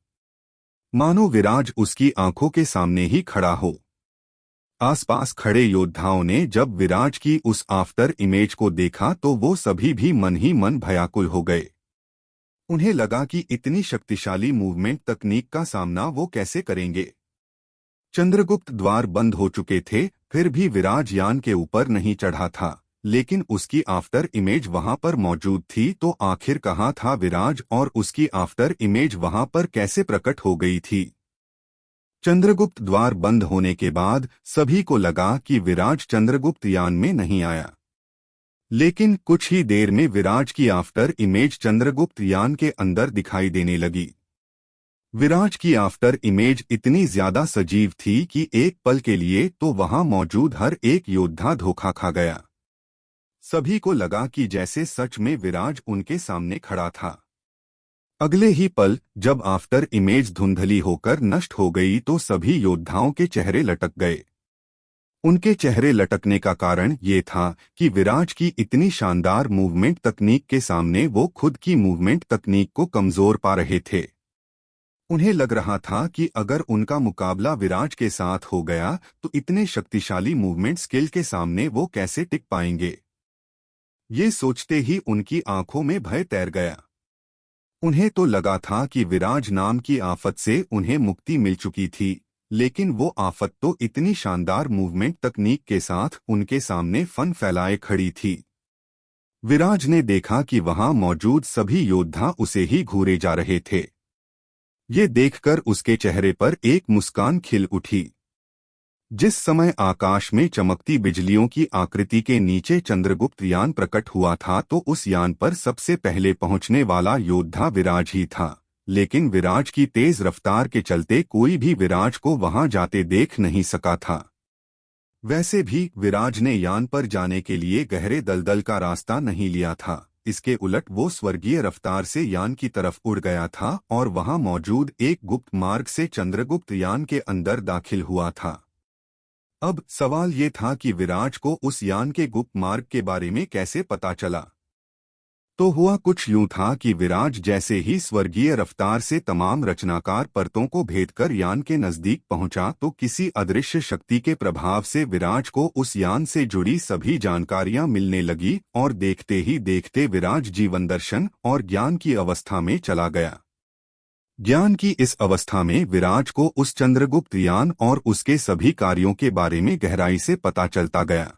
मानो विराज उसकी आंखों के सामने ही खड़ा हो। आसपास खड़े योद्धाओं ने जब विराज की उस आफ्टर इमेज को देखा तो वो सभी भी मन ही मन भयाकुल हो गए। उन्हें लगा कि इतनी शक्तिशाली मूवमेंट तकनीक का सामना वो कैसे करेंगे। चंद्रगुप्त द्वार बंद हो चुके थे, फिर भी विराज यान के ऊपर नहीं चढ़ा था, लेकिन उसकी आफ्टर इमेज वहां पर मौजूद थी। तो आखिर कहाँ था विराज और उसकी आफ्टर इमेज वहां पर कैसे प्रकट हो गई थी? चंद्रगुप्त द्वार बंद होने के बाद सभी को लगा कि विराज चंद्रगुप्त यान में नहीं आया, लेकिन कुछ ही देर में विराज की आफ्टर इमेज चंद्रगुप्त यान के अंदर दिखाई देने लगी। विराज की आफ्टर इमेज इतनी ज्यादा सजीव थी कि एक पल के लिए तो वहां मौजूद हर एक योद्धा धोखा खा गया। सभी को लगा कि जैसे सच में विराज उनके सामने खड़ा था। अगले ही पल जब आफ्टर इमेज धुंधली होकर नष्ट हो गई तो सभी योद्धाओं के चेहरे लटक गए। उनके चेहरे लटकने का कारण ये था कि विराज की इतनी शानदार मूवमेंट तकनीक के सामने वो खुद की मूवमेंट तकनीक को कमजोर पा रहे थे। उन्हें लग रहा था कि अगर उनका मुकाबला विराज के साथ हो गया तो इतने शक्तिशाली मूवमेंट स्किल के सामने वो कैसे टिक पाएंगे। ये सोचते ही उनकी आंखों में भय तैर गया। उन्हें तो लगा था कि विराज नाम की आफत से उन्हें मुक्ति मिल चुकी थी, लेकिन वो आफत तो इतनी शानदार मूवमेंट तकनीक के साथ उनके सामने फन फैलाए खड़ी थी। विराज ने देखा कि वहां मौजूद सभी योद्धा उसे ही घूरे जा रहे थे। ये देखकर उसके चेहरे पर एक मुस्कान खिल उठी। जिस समय आकाश में चमकती बिजलियों की आकृति के नीचे चंद्रगुप्त यान प्रकट हुआ था तो उस यान पर सबसे पहले पहुंचने वाला योद्धा विराज ही था, लेकिन विराज की तेज रफ्तार के चलते कोई भी विराज को वहां जाते देख नहीं सका था। वैसे भी विराज ने यान पर जाने के लिए गहरे दलदल का रास्ता नहीं लिया था। इसके उलट वो स्वर्गीय रफ्तार से यान की तरफ उड़ गया था और वहां मौजूद एक गुप्त मार्ग से चंद्रगुप्त यान के अंदर दाखिल हुआ था। अब सवाल ये था कि विराज को उस यान के गुप्त मार्ग के बारे में कैसे पता चला। तो हुआ कुछ यूं था कि विराज जैसे ही स्वर्गीय रफ्तार से तमाम रचनाकार परतों को भेदकर यान के नजदीक पहुंचा तो किसी अदृश्य शक्ति के प्रभाव से विराज को उस यान से जुड़ी सभी जानकारियां मिलने लगी और देखते ही देखते विराज जीवन दर्शन और ज्ञान की अवस्था में चला गया। ज्ञान की इस अवस्था में विराज को उस चंद्रगुप्त यान और उसके सभी कार्यों के बारे में गहराई से पता चलता गया।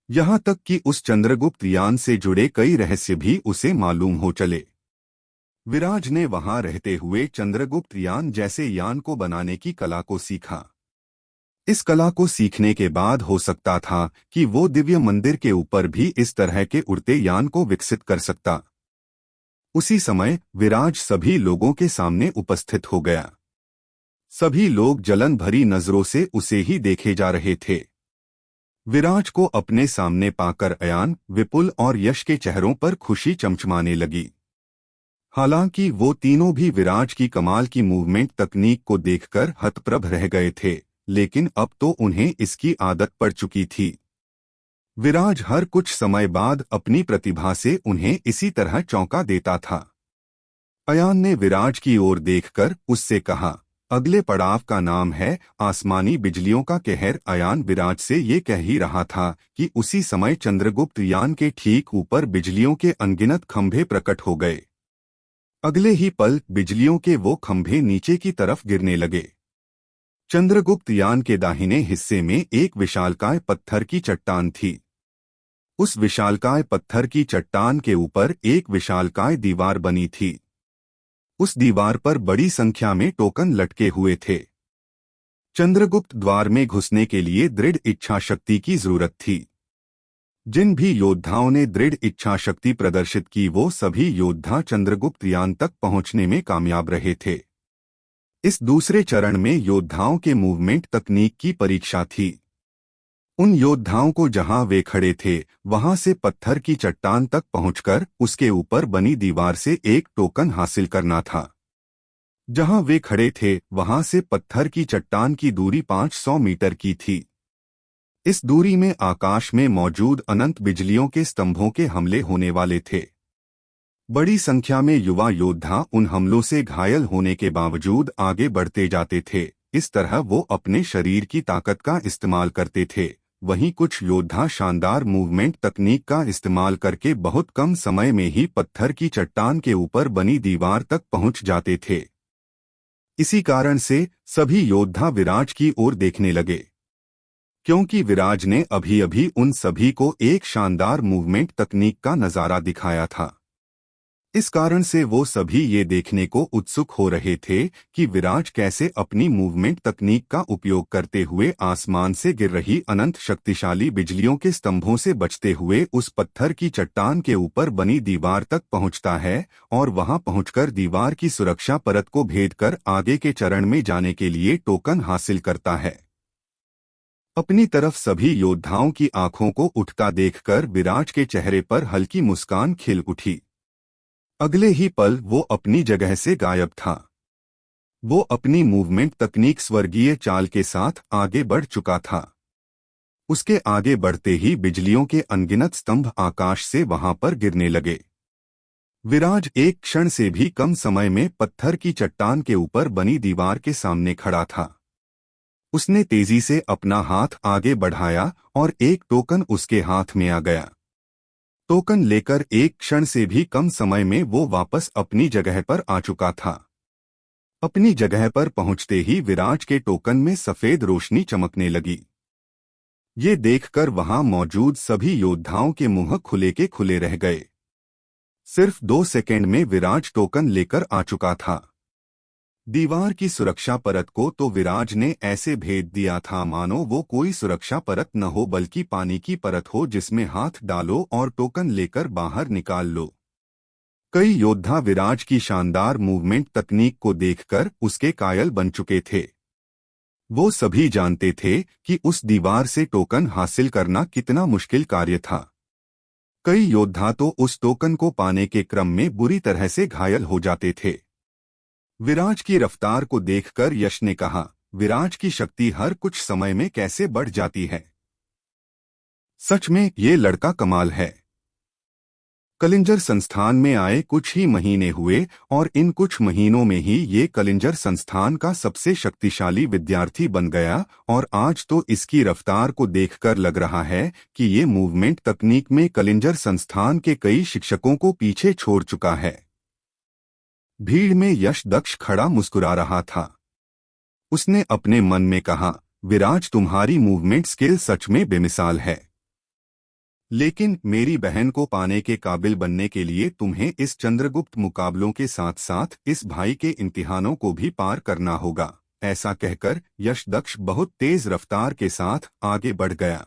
यहाँ तक कि उस चंद्रगुप्त यान से जुड़े कई रहस्य भी उसे मालूम हो चले। विराज ने वहां रहते हुए चंद्रगुप्त यान जैसे यान को बनाने की कला को सीखा। इस कला को सीखने के बाद हो सकता था कि वो दिव्य मंदिर के ऊपर भी इस तरह के उड़ते यान को विकसित कर सकता। उसी समय विराज सभी लोगों के सामने उपस्थित हो गया। सभी लोग जलन भरी नजरों से उसे ही देखे जा रहे थे। विराज को अपने सामने पाकर अयान, विपुल और यश के चेहरों पर खुशी चमचमाने लगी। हालांकि वो तीनों भी विराज की कमाल की मूवमेंट तकनीक को देखकर हतप्रभ रह गए थे, लेकिन अब तो उन्हें इसकी आदत पड़ चुकी थी। विराज हर कुछ समय बाद अपनी प्रतिभा से उन्हें इसी तरह चौंका देता था। अयान ने विराज की ओर देखकर उससे कहा, अगले पड़ाव का नाम है आसमानी बिजलियों का कहर। अयान विराज से ये कह ही रहा था कि उसी समय चंद्रगुप्त यान के ठीक ऊपर बिजलियों के अनगिनत खंभे प्रकट हो गए। अगले ही पल बिजलियों के वो खंभे नीचे की तरफ गिरने लगे। चंद्रगुप्त यान के दाहिने हिस्से में एक विशालकाय पत्थर की चट्टान थी। उस विशालकाय पत्थर की चट्टान के ऊपर एक विशालकाय दीवार बनी थी। उस दीवार पर बड़ी संख्या में टोकन लटके हुए थे। चंद्रगुप्त द्वार में घुसने के लिए दृढ़ इच्छा शक्ति की जरूरत थी। जिन भी योद्धाओं ने दृढ़ इच्छा शक्ति प्रदर्शित की वो सभी योद्धा चंद्रगुप्त यान तक पहुंचने में कामयाब रहे थे। इस दूसरे चरण में योद्धाओं के मूवमेंट तकनीक की परीक्षा थी। उन योद्धाओं को जहां वे खड़े थे वहां से पत्थर की चट्टान तक पहुंचकर उसके ऊपर बनी दीवार से एक टोकन हासिल करना था। जहां वे खड़े थे वहां से पत्थर की चट्टान की दूरी 500 मीटर की थी। इस दूरी में आकाश में मौजूद अनंत बिजलियों के स्तंभों के हमले होने वाले थे। बड़ी संख्या में युवा योद्धा उन हमलों से घायल होने के बावजूद आगे बढ़ते जाते थे। इस तरह वो अपने शरीर की ताकत का इस्तेमाल करते थे। वहीं कुछ योद्धा शानदार मूवमेंट तकनीक का इस्तेमाल करके बहुत कम समय में ही पत्थर की चट्टान के ऊपर बनी दीवार तक पहुंच जाते थे। इसी कारण से सभी योद्धा विराज की ओर देखने लगे, क्योंकि विराज ने अभी अभी उन सभी को एक शानदार मूवमेंट तकनीक का नजारा दिखाया था। इस कारण से वो सभी ये देखने को उत्सुक हो रहे थे कि विराज कैसे अपनी मूवमेंट तकनीक का उपयोग करते हुए आसमान से गिर रही अनंत शक्तिशाली बिजलियों के स्तंभों से बचते हुए उस पत्थर की चट्टान के ऊपर बनी दीवार तक पहुंचता है और वहां पहुंचकर दीवार की सुरक्षा परत को भेदकर आगे के चरण में जाने के लिए टोकन हासिल करता है। अपनी तरफ सभी योद्धाओं की आंखों को उठता देखकर विराज के चेहरे पर हल्की मुस्कान खिल उठी। अगले ही पल वो अपनी जगह से गायब था। वो अपनी मूवमेंट तकनीक स्वर्गीय चाल के साथ आगे बढ़ चुका था। उसके आगे बढ़ते ही बिजलियों के अनगिनत स्तंभ आकाश से वहां पर गिरने लगे। विराज एक क्षण से भी कम समय में पत्थर की चट्टान के ऊपर बनी दीवार के सामने खड़ा था। उसने तेजी से अपना हाथ आगे बढ़ाया और एक टोकन उसके हाथ में आ गया। टोकन लेकर एक क्षण से भी कम समय में वो वापस अपनी जगह पर आ चुका था। अपनी जगह पर पहुंचते ही विराज के टोकन में सफेद रोशनी चमकने लगी। ये देखकर वहां मौजूद सभी योद्धाओं के मुंह खुले के खुले रह गए। सिर्फ 2 सेकंड में विराज टोकन लेकर आ चुका था। दीवार की सुरक्षा परत को तो विराज ने ऐसे भेद दिया था मानो वो कोई सुरक्षा परत न हो बल्कि पानी की परत हो जिसमें हाथ डालो और टोकन लेकर बाहर निकाल लो। कई योद्धा विराज की शानदार मूवमेंट तकनीक को देखकर उसके कायल बन चुके थे। वो सभी जानते थे कि उस दीवार से टोकन हासिल करना कितना मुश्किल कार्य था। कई योद्धा तो उस टोकन को पाने के क्रम में बुरी तरह से घायल हो जाते थे। विराज की रफ्तार को देखकर यश ने कहा, विराज की शक्ति हर कुछ समय में कैसे बढ़ जाती है। सच में ये लड़का कमाल है। कलिंजर संस्थान में आए कुछ ही महीने हुए और इन कुछ महीनों में ही ये कलिंजर संस्थान का सबसे शक्तिशाली विद्यार्थी बन गया और आज तो इसकी रफ्तार को देखकर लग रहा है कि ये मूवमेंट तकनीक में कलिंजर संस्थान के कई शिक्षकों को पीछे छोड़ चुका है। भीड़ में यश दक्ष खड़ा मुस्कुरा रहा था। उसने अपने मन में कहा, विराज तुम्हारी मूवमेंट स्किल सच में बेमिसाल है, लेकिन मेरी बहन को पाने के काबिल बनने के लिए तुम्हें इस चंद्रगुप्त मुकाबलों के साथ साथ इस भाई के इम्तिहानों को भी पार करना होगा। ऐसा कहकर यश दक्ष बहुत तेज रफ्तार के साथ आगे बढ़ गया।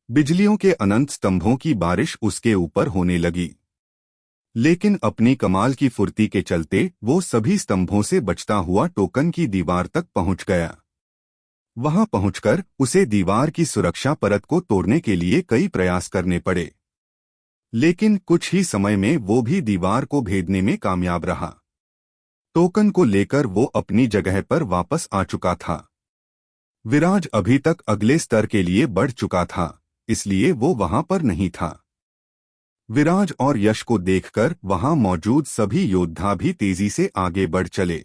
बिजलियों के अनंत स्तंभों की बारिश उसके ऊपर होने लगी, लेकिन अपनी कमाल की फुर्ती के चलते वो सभी स्तंभों से बचता हुआ टोकन की दीवार तक पहुंच गया। वहां पहुंचकर उसे दीवार की सुरक्षा परत को तोड़ने के लिए कई प्रयास करने पड़े, लेकिन कुछ ही समय में वो भी दीवार को भेदने में कामयाब रहा। टोकन को लेकर वो अपनी जगह पर वापस आ चुका था। विराज अभी तक अगले स्तर के लिए बढ़ चुका था, इसलिए वो वहां पर नहीं था। विराज और यश को देखकर वहां मौजूद सभी योद्धा भी तेजी से आगे बढ़ चले।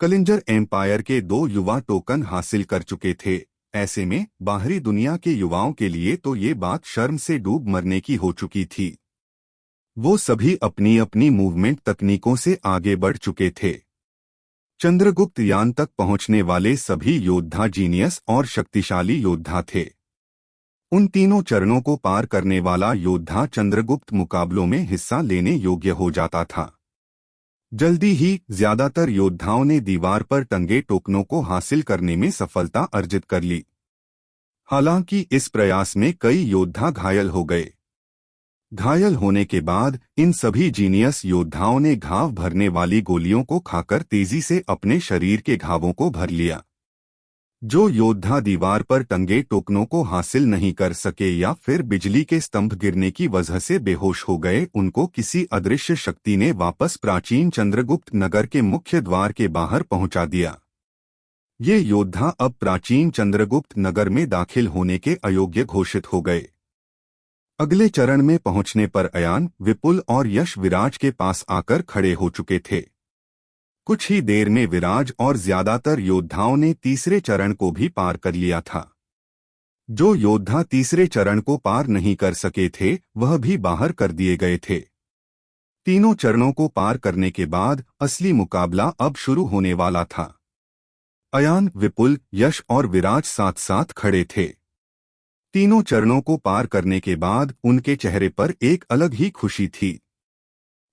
कलिंजर एम्पायर के 2 युवा टोकन हासिल कर चुके थे। ऐसे में बाहरी दुनिया के युवाओं के लिए तो ये बात शर्म से डूब मरने की हो चुकी थी। वो सभी अपनी अपनी मूवमेंट तकनीकों से आगे बढ़ चुके थे। चंद्रगुप्त यान तक पहुंचने वाले सभी योद्धा जीनियस और शक्तिशाली योद्धा थे। उन तीनों चरणों को पार करने वाला योद्धा चंद्रगुप्त मुकाबलों में हिस्सा लेने योग्य हो जाता था। जल्दी ही ज्यादातर योद्धाओं ने दीवार पर टंगे टोकनों को हासिल करने में सफलता अर्जित कर ली। हालांकि इस प्रयास में कई योद्धा घायल हो गए। घायल होने के बाद इन सभी जीनियस योद्धाओं ने घाव भरने वाली गोलियों को खाकर तेजी से अपने शरीर के घावों को भर लिया। जो योद्धा दीवार पर टंगे टोकनों को हासिल नहीं कर सके या फिर बिजली के स्तंभ गिरने की वजह से बेहोश हो गए, उनको किसी अदृश्य शक्ति ने वापस प्राचीन चंद्रगुप्त नगर के मुख्य द्वार के बाहर पहुंचा दिया। ये योद्धा अब प्राचीन चंद्रगुप्त नगर में दाखिल होने के अयोग्य घोषित हो गए। अगले चरण में पहुंचने पर अयान, विपुल और यश विराज के पास आकर खड़े हो चुके थे। कुछ ही देर में विराज और ज्यादातर योद्धाओं ने तीसरे चरण को भी पार कर लिया था। जो योद्धा तीसरे चरण को पार नहीं कर सके थे वह भी बाहर कर दिए गए थे। तीनों चरणों को पार करने के बाद असली मुकाबला अब शुरू होने वाला था। अयान, विपुल, यश और विराज साथ साथ खड़े थे। तीनों चरणों को पार करने के बाद उनके चेहरे पर एक अलग ही खुशी थी।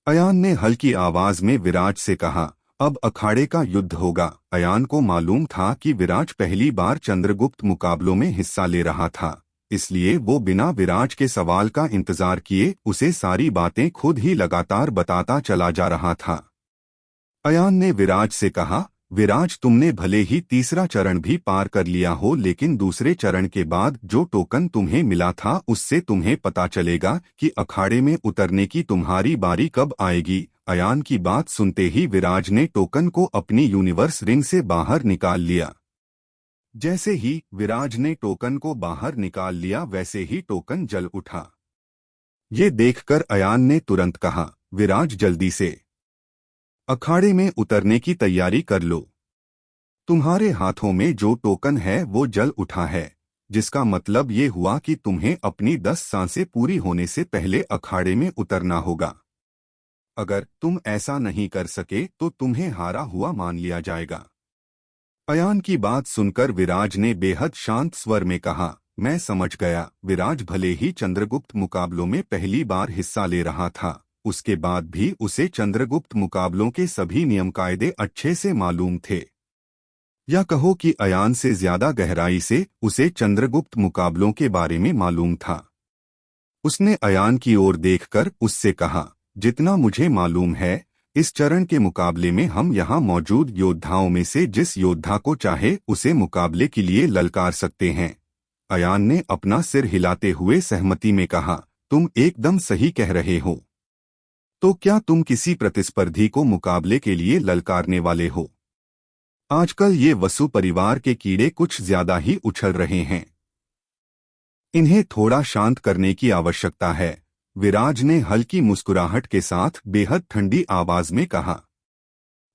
अयान ने हल्की आवाज में विराज से कहा, अब अखाड़े का युद्ध होगा। अयान को मालूम था कि विराज पहली बार चंद्रगुप्त मुकाबलों में हिस्सा ले रहा था, इसलिए वो बिना विराज के सवाल का इंतजार किए उसे सारी बातें खुद ही लगातार बताता चला जा रहा था। अयान ने विराज से कहा, विराज, तुमने भले ही तीसरा चरण भी पार कर लिया हो, लेकिन दूसरे चरण के बाद जो टोकन तुम्हें मिला था उससे तुम्हें पता चलेगा कि अखाड़े में उतरने की तुम्हारी बारी कब आएगी। अयान की बात सुनते ही विराज ने टोकन को अपनी यूनिवर्स रिंग से बाहर निकाल लिया। जैसे ही विराज ने टोकन को बाहर निकाल लिया वैसे ही टोकन जल उठा। ये देखकर अयान ने तुरंत कहा, विराज, जल्दी से अखाड़े में उतरने की तैयारी कर लो। तुम्हारे हाथों में जो टोकन है वो जल उठा है, जिसका मतलब ये हुआ कि तुम्हें अपनी 10 सांसें पूरी होने से पहले अखाड़े में उतरना होगा। अगर तुम ऐसा नहीं कर सके तो तुम्हें हारा हुआ मान लिया जाएगा। अयान की बात सुनकर विराज ने बेहद शांत स्वर में कहा, मैं समझ गया। विराज भले ही चंद्रगुप्त मुकाबलों में पहली बार हिस्सा ले रहा था, उसके बाद भी उसे चंद्रगुप्त मुकाबलों के सभी नियम कायदे अच्छे से मालूम थे। या कहो कि अयान से ज्यादा गहराई से उसे चंद्रगुप्त मुकाबलों के बारे में मालूम था। उसने अयान की ओर देखकर उससे कहा, जितना मुझे मालूम है, इस चरण के मुकाबले में हम यहाँ मौजूद योद्धाओं में से जिस योद्धा को चाहे उसे मुकाबले के लिए ललकार सकते हैं। अयान ने अपना सिर हिलाते हुए सहमति में कहा, तुम एकदम सही कह रहे हो। तो क्या तुम किसी प्रतिस्पर्धी को मुकाबले के लिए ललकारने वाले हो? आजकल ये वसु परिवार के कीड़े कुछ ज्यादा ही उछल रहे हैं। इन्हें थोड़ा शांत करने की आवश्यकता है, विराज ने हल्की मुस्कुराहट के साथ बेहद ठंडी आवाज में कहा।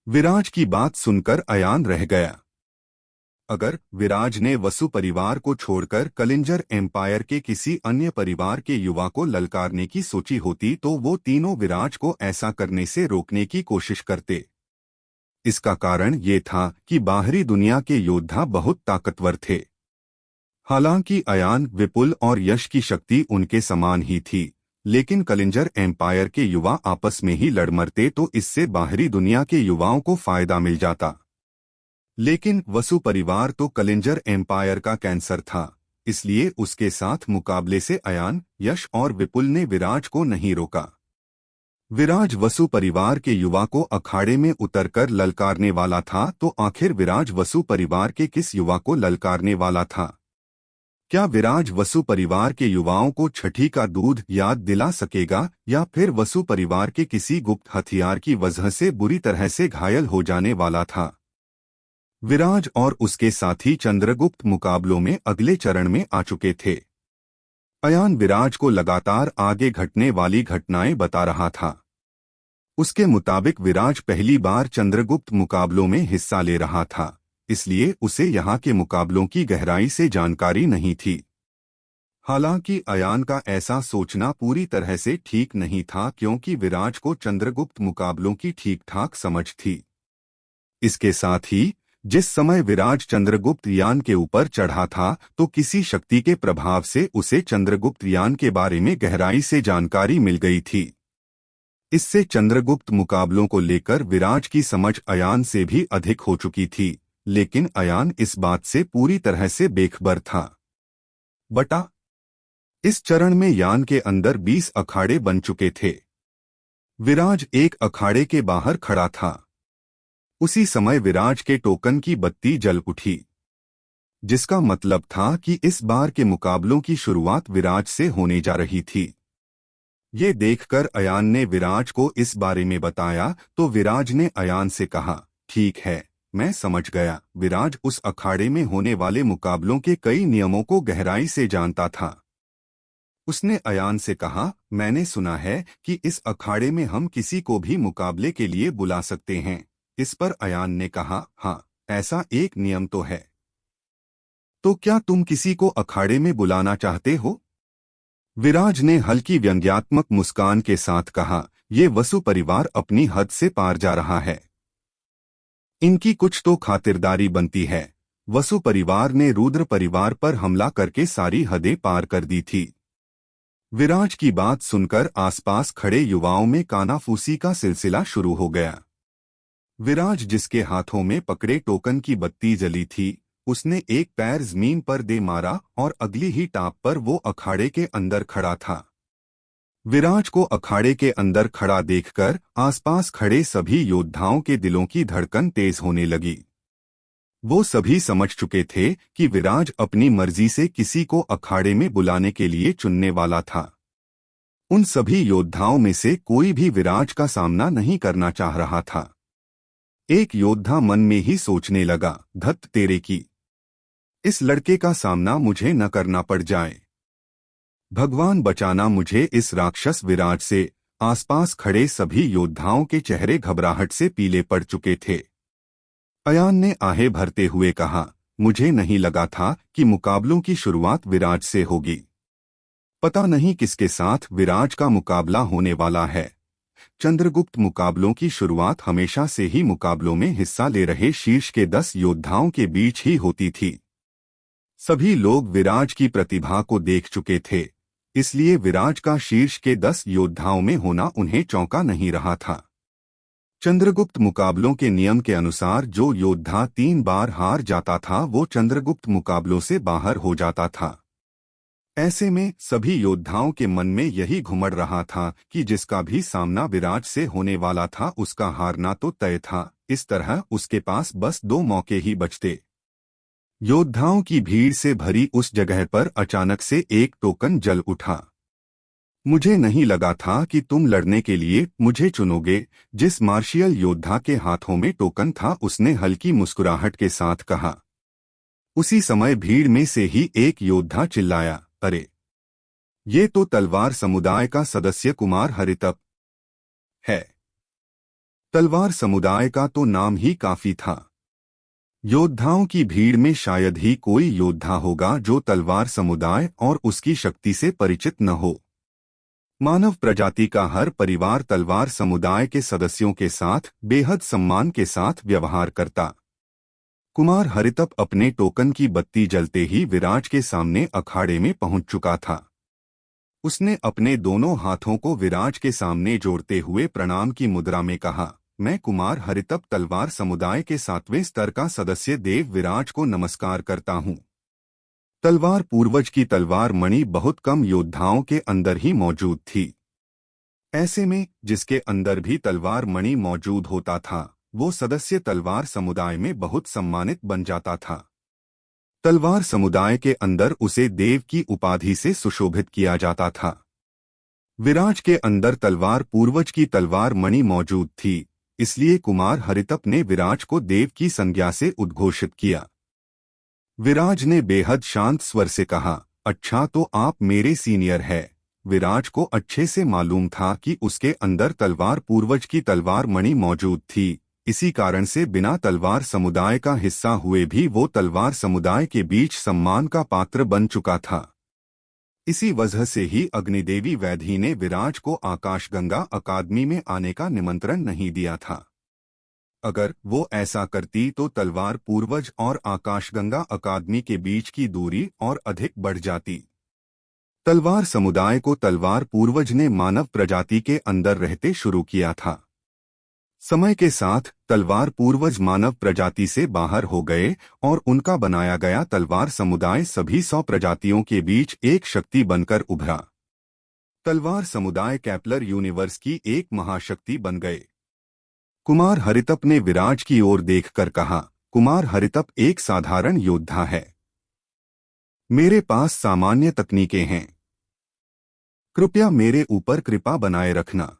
विराज की बात सुनकर अयान रह गया। अगर विराज ने वसु परिवार को छोड़कर कलिंजर एम्पायर के किसी अन्य परिवार के युवा को ललकारने की सोची होती तो वो तीनों विराज को ऐसा करने से रोकने की कोशिश करते। इसका कारण ये था कि बाहरी दुनिया के योद्धा बहुत ताकतवर थे। हालांकि अयान, विपुल और यश की शक्ति उनके समान ही थी, लेकिन कलिंजर एम्पायर के युवा आपस में ही लड़ मरते तो इससे बाहरी दुनिया के युवाओं को फायदा मिल जाता। लेकिन वसु परिवार तो कलिंजर एम्पायर का कैंसर था, इसलिए उसके साथ मुकाबले से अयान, यश और विपुल ने विराज को नहीं रोका। विराज वसु परिवार के युवा को अखाड़े में उतरकर ललकारने वाला था, तो आखिर विराज वसु परिवार के किस युवा को ललकारने वाला था? क्या विराज वसु परिवार के युवाओं को छठी का दूध याद दिला सकेगा, या फिर वसु परिवार के किसी गुप्त हथियार की वजह से बुरी तरह से घायल हो जाने वाला था? विराज और उसके साथी चंद्रगुप्त मुकाबलों में अगले चरण में आ चुके थे। अयान विराज को लगातार आगे घटने वाली घटनाएं बता रहा था। उसके मुताबिक विराज पहली बार चंद्रगुप्त मुकाबलों में हिस्सा ले रहा था, इसलिए उसे यहाँ के मुकाबलों की गहराई से जानकारी नहीं थी। हालांकि अयान का ऐसा सोचना पूरी तरह से ठीक नहीं था, क्योंकि विराज को चंद्रगुप्त मुकाबलों की ठीक ठाक समझ थी। इसके साथ ही जिस समय विराज चंद्रगुप्त यान के ऊपर चढ़ा था, तो किसी शक्ति के प्रभाव से उसे चंद्रगुप्त यान के बारे में गहराई से जानकारी मिल गई थी। इससे चंद्रगुप्त मुकाबलों को लेकर विराज की समझ अयान से भी अधिक हो चुकी थी, लेकिन अयान इस बात से पूरी तरह से बेखबर था। बटा इस चरण में यान के अंदर 20 अखाड़े बन चुके थे। विराज एक अखाड़े के बाहर खड़ा था। उसी समय विराज के टोकन की बत्ती जल उठी, जिसका मतलब था कि इस बार के मुकाबलों की शुरुआत विराज से होने जा रही थी। ये देखकर अयान ने विराज को इस बारे में बताया, तो विराज ने अयान से कहा, ठीक है, मैं समझ गया। विराज उस अखाड़े में होने वाले मुकाबलों के कई नियमों को गहराई से जानता था। उसने अयान से कहा, मैंने सुना है कि इस अखाड़े में हम किसी को भी मुकाबले के लिए बुला सकते हैं। इस पर अयान ने कहा, हाँ, ऐसा एक नियम तो है। तो क्या तुम किसी को अखाड़े में बुलाना चाहते हो? विराज ने हल्की व्यंग्यात्मक मुस्कान के साथ कहा, ये वसु परिवार अपनी हद से पार जा रहा है। इनकी कुछ तो खातिरदारी बनती है। वसु परिवार ने रुद्र परिवार पर हमला करके सारी हदें पार कर दी थी। विराज की बात सुनकर आसपास खड़े युवाओं में कानाफूसी का सिलसिला शुरू हो गया। विराज जिसके हाथों में पकड़े टोकन की बत्ती जली थी, उसने एक पैर जमीन पर दे मारा और अगली ही टाप पर वो अखाड़े के अंदर खड़ा था। विराज को अखाड़े के अंदर खड़ा देखकर आसपास खड़े सभी योद्धाओं के दिलों की धड़कन तेज होने लगी। वो सभी समझ चुके थे कि विराज अपनी मर्जी से किसी को अखाड़े में बुलाने के लिए चुनने वाला था। उन सभी योद्धाओं में से कोई भी विराज का सामना नहीं करना चाह रहा था। एक योद्धा मन में ही सोचने लगा, धत तेरे की, इस लड़के का सामना मुझे न करना पड़ जाए। भगवान बचाना मुझे इस राक्षस विराज से। आसपास खड़े सभी योद्धाओं के चेहरे घबराहट से पीले पड़ चुके थे। अयान ने आहें भरते हुए कहा, मुझे नहीं लगा था कि मुकाबलों की शुरुआत विराज से होगी। पता नहीं किसके साथ विराज का मुकाबला होने वाला है। चंद्रगुप्त मुकाबलों की शुरुआत हमेशा से ही मुकाबलों में हिस्सा ले रहे शीर्ष के 10 योद्धाओं के बीच ही होती थी। सभी लोग विराज की प्रतिभा को देख चुके थे, इसलिए विराज का शीर्ष के 10 योद्धाओं में होना उन्हें चौंका नहीं रहा था। चंद्रगुप्त मुकाबलों के नियम के अनुसार जो योद्धा 3 बार हार जाता था, वो चंद्रगुप्त मुकाबलों से बाहर हो जाता था। ऐसे में सभी योद्धाओं के मन में यही घुमड़ रहा था कि जिसका भी सामना विराज से होने वाला था, उसका हारना तो तय था। इस तरह उसके पास बस 2 मौके ही बचते। योद्धाओं की भीड़ से भरी उस जगह पर अचानक से एक टोकन जल उठा। मुझे नहीं लगा था कि तुम लड़ने के लिए मुझे चुनोगे। जिस मार्शियल योद्धा के हाथों में टोकन था, उसने हल्की मुस्कुराहट के साथ कहा। उसी समय भीड़ में से ही एक योद्धा चिल्लाया, अरे, ये तो तलवार समुदाय का सदस्य कुमार हरितप है। तलवार समुदाय का तो नाम ही काफी था। योद्धाओं की भीड़ में शायद ही कोई योद्धा होगा जो तलवार समुदाय और उसकी शक्ति से परिचित न हो। मानव प्रजाति का हर परिवार तलवार समुदाय के सदस्यों के साथ बेहद सम्मान के साथ व्यवहार करता। कुमार हरितप अपने टोकन की बत्ती जलते ही विराज के सामने अखाड़े में पहुंच चुका था। उसने अपने दोनों हाथों को विराज के सामने जोड़ते हुए प्रणाम की मुद्रा में कहा, मैं कुमार हरितप तलवार समुदाय के 7वें स्तर का सदस्य देव विराज को नमस्कार करता हूँ। तलवार पूर्वज की तलवार मणि बहुत कम योद्धाओं के अंदर ही मौजूद थी। ऐसे में जिसके अंदर भी तलवार मणि मौजूद होता था, वो सदस्य तलवार समुदाय में बहुत सम्मानित बन जाता था। तलवार समुदाय के अंदर उसे देव की उपाधि से सुशोभित किया जाता था। विराज के अंदर तलवार पूर्वज की तलवार मणि मौजूद थी, इसलिए कुमार हरितप ने विराज को देव की संज्ञा से उद्घोषित किया। विराज ने बेहद शांत स्वर से कहा, अच्छा तो आप मेरे सीनियर है। विराज को अच्छे से मालूम था कि उसके अंदर तलवार पूर्वज की तलवार मणि मौजूद थी। इसी कारण से बिना तलवार समुदाय का हिस्सा हुए भी वो तलवार समुदाय के बीच सम्मान का पात्र बन चुका था। इसी वजह से ही अग्निदेवी वैधी ने विराज को आकाशगंगा अकादमी में आने का निमंत्रण नहीं दिया था। अगर वो ऐसा करती तो तलवार पूर्वज और आकाशगंगा अकादमी के बीच की दूरी और अधिक बढ़ जाती। तलवार समुदाय को तलवार पूर्वज ने मानव प्रजाति के अंदर रहते शुरू किया था। समय के साथ तलवार पूर्वज मानव प्रजाति से बाहर हो गए और उनका बनाया गया तलवार समुदाय सभी 100 प्रजातियों के बीच एक शक्ति बनकर उभरा। तलवार समुदाय कैप्लर यूनिवर्स की एक महाशक्ति बन गए। कुमार हरितप ने विराज की ओर देखकर कहा, कुमार हरितप एक साधारण योद्धा है। मेरे पास सामान्य तकनीकें हैं। कृपया मेरे ऊपर कृपा बनाए रखना।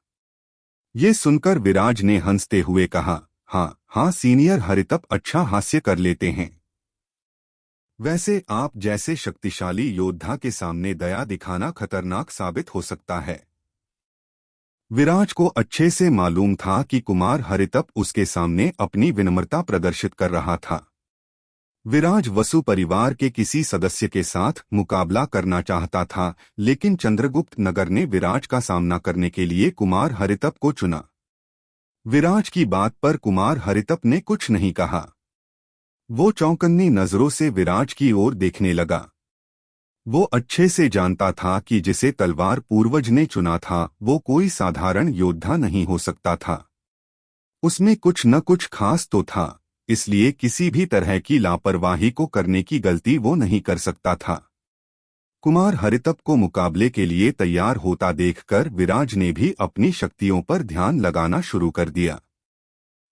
ये सुनकर विराज ने हंसते हुए कहा, हाँ हाँ सीनियर हरितप अच्छा हास्य कर लेते हैं। वैसे आप जैसे शक्तिशाली योद्धा के सामने दया दिखाना खतरनाक साबित हो सकता है। विराज को अच्छे से मालूम था कि कुमार हरितप उसके सामने अपनी विनम्रता प्रदर्शित कर रहा था। विराज वसु परिवार के किसी सदस्य के साथ मुकाबला करना चाहता था, लेकिन चंद्रगुप्त नगर ने विराज का सामना करने के लिए कुमार हरितप को चुना। विराज की बात पर कुमार हरितप ने कुछ नहीं कहा। वो चौंकन्नी नजरों से विराज की ओर देखने लगा। वो अच्छे से जानता था कि जिसे तलवार पूर्वज ने चुना था वो कोई साधारण योद्धा नहीं हो सकता था। उसमें कुछ न कुछ खास तो था, इसलिए किसी भी तरह की लापरवाही को करने की गलती वो नहीं कर सकता था। कुमार हरितप को मुकाबले के लिए तैयार होता देखकर विराज ने भी अपनी शक्तियों पर ध्यान लगाना शुरू कर दिया।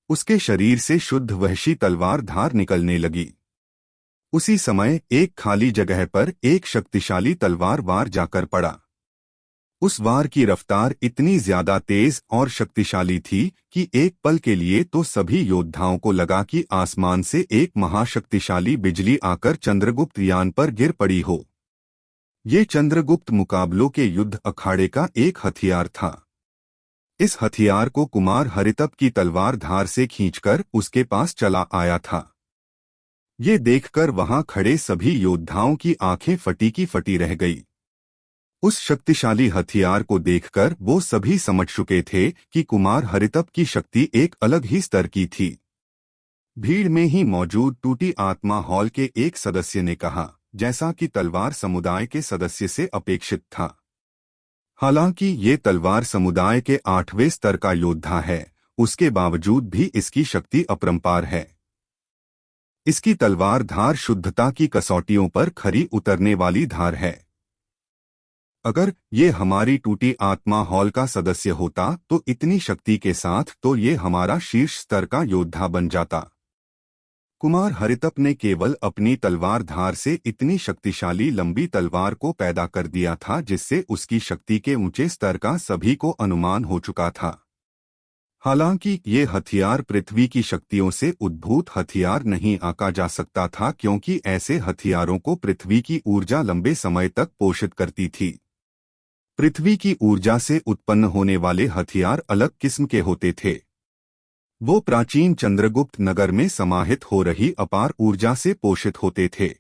उसके शरीर से शुद्ध वहशी तलवार धार निकलने लगी। उसी समय एक खाली जगह पर एक शक्तिशाली तलवार वार जाकर पड़ा। उस वार की रफ्तार इतनी ज्यादा तेज और शक्तिशाली थी कि एक पल के लिए तो सभी योद्धाओं को लगा कि आसमान से एक महाशक्तिशाली बिजली आकर चंद्रगुप्त यान पर गिर पड़ी हो। ये चंद्रगुप्त मुकाबलों के युद्ध अखाड़े का एक हथियार था। इस हथियार को कुमार हरितप की तलवार धार से खींचकर उसके पास चला आया था। ये देखकर वहां खड़े सभी योद्धाओं की आंखें फटी की फटी रह गई। उस शक्तिशाली हथियार को देखकर वो सभी समझ चुके थे कि कुमार हरितप की शक्ति एक अलग ही स्तर की थी। भीड़ में ही मौजूद टूटी आत्मा हॉल के एक सदस्य ने कहा, जैसा कि तलवार समुदाय के सदस्य से अपेक्षित था। हालांकि ये तलवार समुदाय के 8वें स्तर का योद्धा है, उसके बावजूद भी इसकी शक्ति अपरंपार है। इसकी तलवार धार शुद्धता की कसौटियों पर खरी उतरने वाली धार है। अगर ये हमारी टूटी आत्मा हॉल का सदस्य होता तो इतनी शक्ति के साथ तो ये हमारा शीर्ष स्तर का योद्धा बन जाता। कुमार हरितप ने केवल अपनी तलवार धार से इतनी शक्तिशाली लंबी तलवार को पैदा कर दिया था जिससे उसकी शक्ति के ऊंचे स्तर का सभी को अनुमान हो चुका था। हालांकि ये हथियार पृथ्वी की शक्तियों से उद्भूत हथियार नहीं आंका जा सकता था, क्योंकि ऐसे हथियारों को पृथ्वी की ऊर्जा लंबे समय तक पोषित करती थी। पृथ्वी की ऊर्जा से उत्पन्न होने वाले हथियार अलग किस्म के होते थे। वो प्राचीन चंद्रगुप्त नगर में समाहित हो रही अपार ऊर्जा से पोषित होते थे।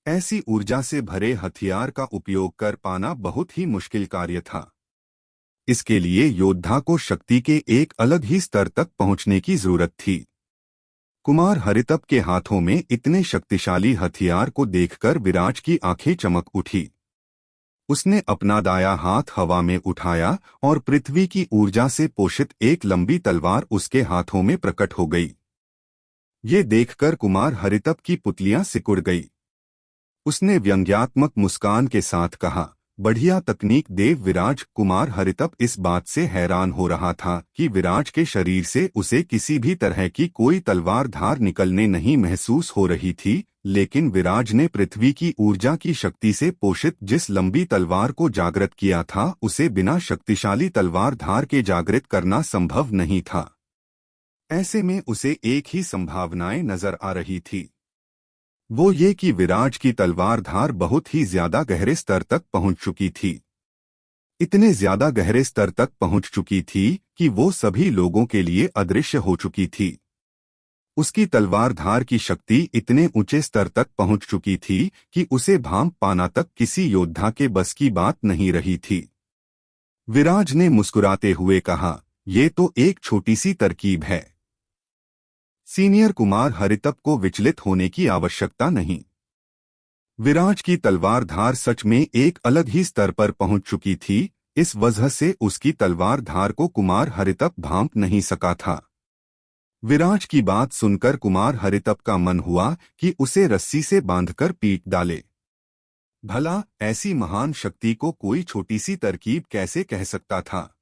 ऐसी ऊर्जा से भरे हथियार का उपयोग कर पाना बहुत ही मुश्किल कार्य था। इसके लिए योद्धा को शक्ति के एक अलग ही स्तर तक पहुंचने की जरूरत थी। कुमार हरितप के हाथों में इतने शक्तिशाली हथियार को देखकर विराज की आंखें चमक उठी। उसने अपना दाया हाथ हवा में उठाया और पृथ्वी की ऊर्जा से पोषित एक लंबी तलवार उसके हाथों में प्रकट हो गई। ये देखकर कुमार हरितप की पुतलियां सिकुड़ गई। उसने व्यंग्यात्मक मुस्कान के साथ कहा, बढ़िया तकनीक देव विराज। कुमार हरितप इस बात से हैरान हो रहा था कि विराज के शरीर से उसे किसी भी तरह की कोई तलवार धार निकलने नहीं महसूस हो रही थी, लेकिन विराज ने पृथ्वी की ऊर्जा की शक्ति से पोषित जिस लंबी तलवार को जागृत किया था उसे बिना शक्तिशाली तलवार धार के जागृत करना संभव नहीं था। ऐसे में उसे एक ही संभावनाएं नजर आ रही थी। वो ये कि विराज की तलवार धार बहुत ही ज्यादा गहरे स्तर तक पहुंच चुकी थी। इतने ज्यादा गहरे स्तर तक पहुंच चुकी थी कि वो सभी लोगों के लिए अदृश्य हो चुकी थी। उसकी तलवार धार की शक्ति इतने ऊंचे स्तर तक पहुंच चुकी थी कि उसे भांप पाना तक किसी योद्धा के बस की बात नहीं रही थी। विराज ने मुस्कुराते हुए कहा, "ये तो एक छोटी सी तरकीब है। सीनियर कुमार हरितप को विचलित होने की आवश्यकता नहीं।" विराज की तलवार धार सच में एक अलग ही स्तर पर पहुंच चुकी थी। इस वजह से उसकी तलवार धार को कुमार हरितप भांप नहीं सका था। विराज की बात सुनकर कुमार हरितप का मन हुआ कि उसे रस्सी से बांधकर पीट डाले। भला ऐसी महान शक्ति को कोई छोटी सी तरकीब कैसे कह सकता था।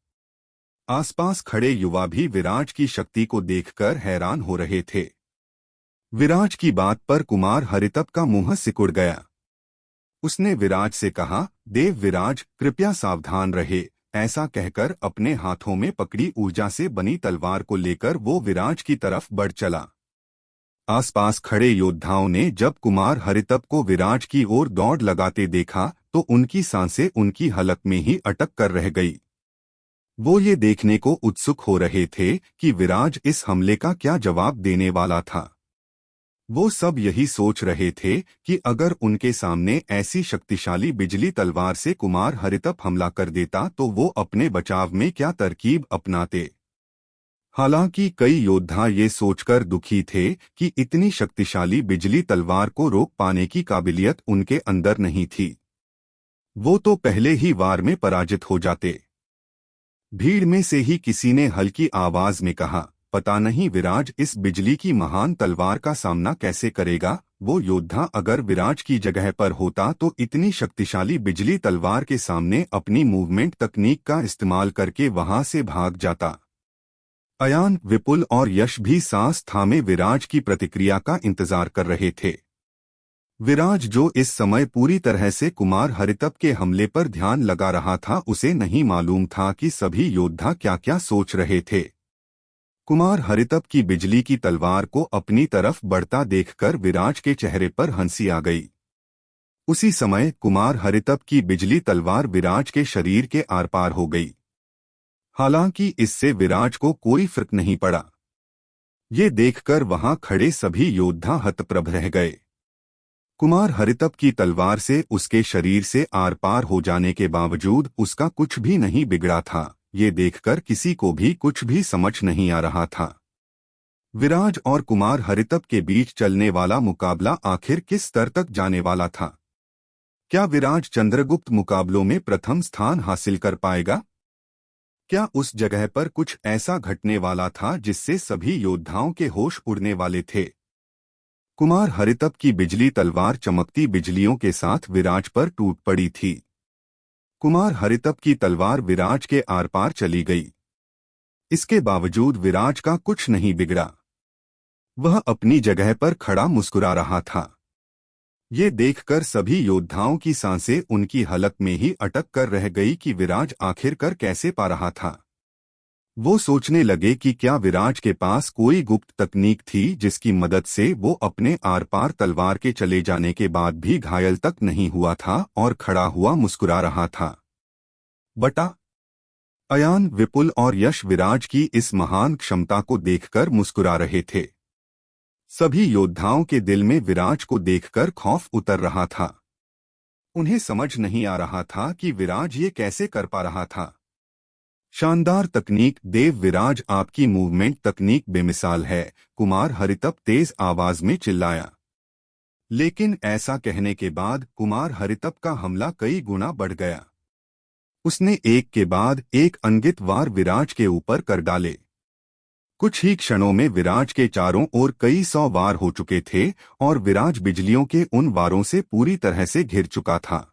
आसपास खड़े युवा भी विराज की शक्ति को देखकर हैरान हो रहे थे। विराज की बात पर कुमार हरितप का मुंह सिकुड़ गया। उसने विराज से कहा, "देव विराज, कृपया सावधान रहे।" ऐसा कहकर अपने हाथों में पकड़ी ऊर्जा से बनी तलवार को लेकर वो विराज की तरफ बढ़ चला। आसपास खड़े योद्धाओं ने जब कुमार हरितप को विराज की ओर दौड़ लगाते देखा तो उनकी सांसें उनकी हलक में ही अटक कर रह गई। वो ये देखने को उत्सुक हो रहे थे कि विराज इस हमले का क्या जवाब देने वाला था। वो सब यही सोच रहे थे कि अगर उनके सामने ऐसी शक्तिशाली बिजली तलवार से कुमार हरितप हमला कर देता तो वो अपने बचाव में क्या तरकीब अपनाते। हालांकि कई योद्धा ये सोचकर दुखी थे कि इतनी शक्तिशाली बिजली तलवार को रोक पाने की काबिलियत उनके अंदर नहीं थी। वो तो पहले ही वार में पराजित हो जाते। भीड़ में से ही किसी ने हल्की आवाज में कहा, "पता नहीं विराज इस बिजली की महान तलवार का सामना कैसे करेगा। वो योद्धा अगर विराज की जगह पर होता तो इतनी शक्तिशाली बिजली तलवार के सामने अपनी मूवमेंट तकनीक का इस्तेमाल करके वहां से भाग जाता।" अयान, विपुल और यश भी सांस थामे विराज की प्रतिक्रिया का इंतजार कर रहे थे। विराज जो इस समय पूरी तरह से कुमार हरितप के हमले पर ध्यान लगा रहा था, उसे नहीं मालूम था कि सभी योद्धा क्या क्या सोच रहे थे। कुमार हरितप की बिजली की तलवार को अपनी तरफ बढ़ता देखकर विराज के चेहरे पर हंसी आ गई। उसी समय कुमार हरितप की बिजली तलवार विराज के शरीर के आर पार हो गई। हालांकि इससे विराज को कोई फर्क नहीं पड़ा। ये देखकर वहां खड़े सभी योद्धा हतप्रभ रह गए। कुमार हरितप की तलवार से उसके शरीर से आर पार हो जाने के बावजूद उसका कुछ भी नहीं बिगड़ा था। ये देखकर किसी को भी कुछ भी समझ नहीं आ रहा था। विराज और कुमार हरितप के बीच चलने वाला मुकाबला आखिर किस स्तर तक जाने वाला था। क्या विराज चंद्रगुप्त मुकाबलों में प्रथम स्थान हासिल कर पाएगा? क्या उस जगह पर कुछ ऐसा घटने वाला था जिससे सभी योद्धाओं के होश उड़ने वाले थे? कुमार हरितप की बिजली तलवार चमकती बिजलियों के साथ विराज पर टूट पड़ी थी। कुमार हरितप की तलवार विराज के आर पार चली गई। इसके बावजूद विराज का कुछ नहीं बिगड़ा। वह अपनी जगह पर खड़ा मुस्कुरा रहा था। ये देखकर सभी योद्धाओं की सांसें उनकी हलक में ही अटक कर रह गई कि विराज आखिरकार कैसे पा रहा था। वो सोचने लगे कि क्या विराज के पास कोई गुप्त तकनीक थी जिसकी मदद से वो अपने आर पार तलवार के चले जाने के बाद भी घायल तक नहीं हुआ था और खड़ा हुआ मुस्कुरा रहा था। बटा अयान, विपुल और यश विराज की इस महान क्षमता को देखकर मुस्कुरा रहे थे। सभी योद्धाओं के दिल में विराज को देखकर खौफ उतर रहा था। उन्हें समझ नहीं आ रहा था कि विराज ये कैसे कर पा रहा था। शानदार तकनीक देव विराज, आपकी मूवमेंट तकनीक बेमिसाल है, कुमार हरितप तेज आवाज में चिल्लाया। लेकिन ऐसा कहने के बाद कुमार हरितप का हमला कई गुना बढ़ गया। उसने एक के बाद एक अनगिनत वार विराज के ऊपर कर डाले। कुछ ही क्षणों में विराज के चारों ओर कई 100 वार हो चुके थे और विराज बिजलियों के उन वारों से पूरी तरह से घिर चुका था।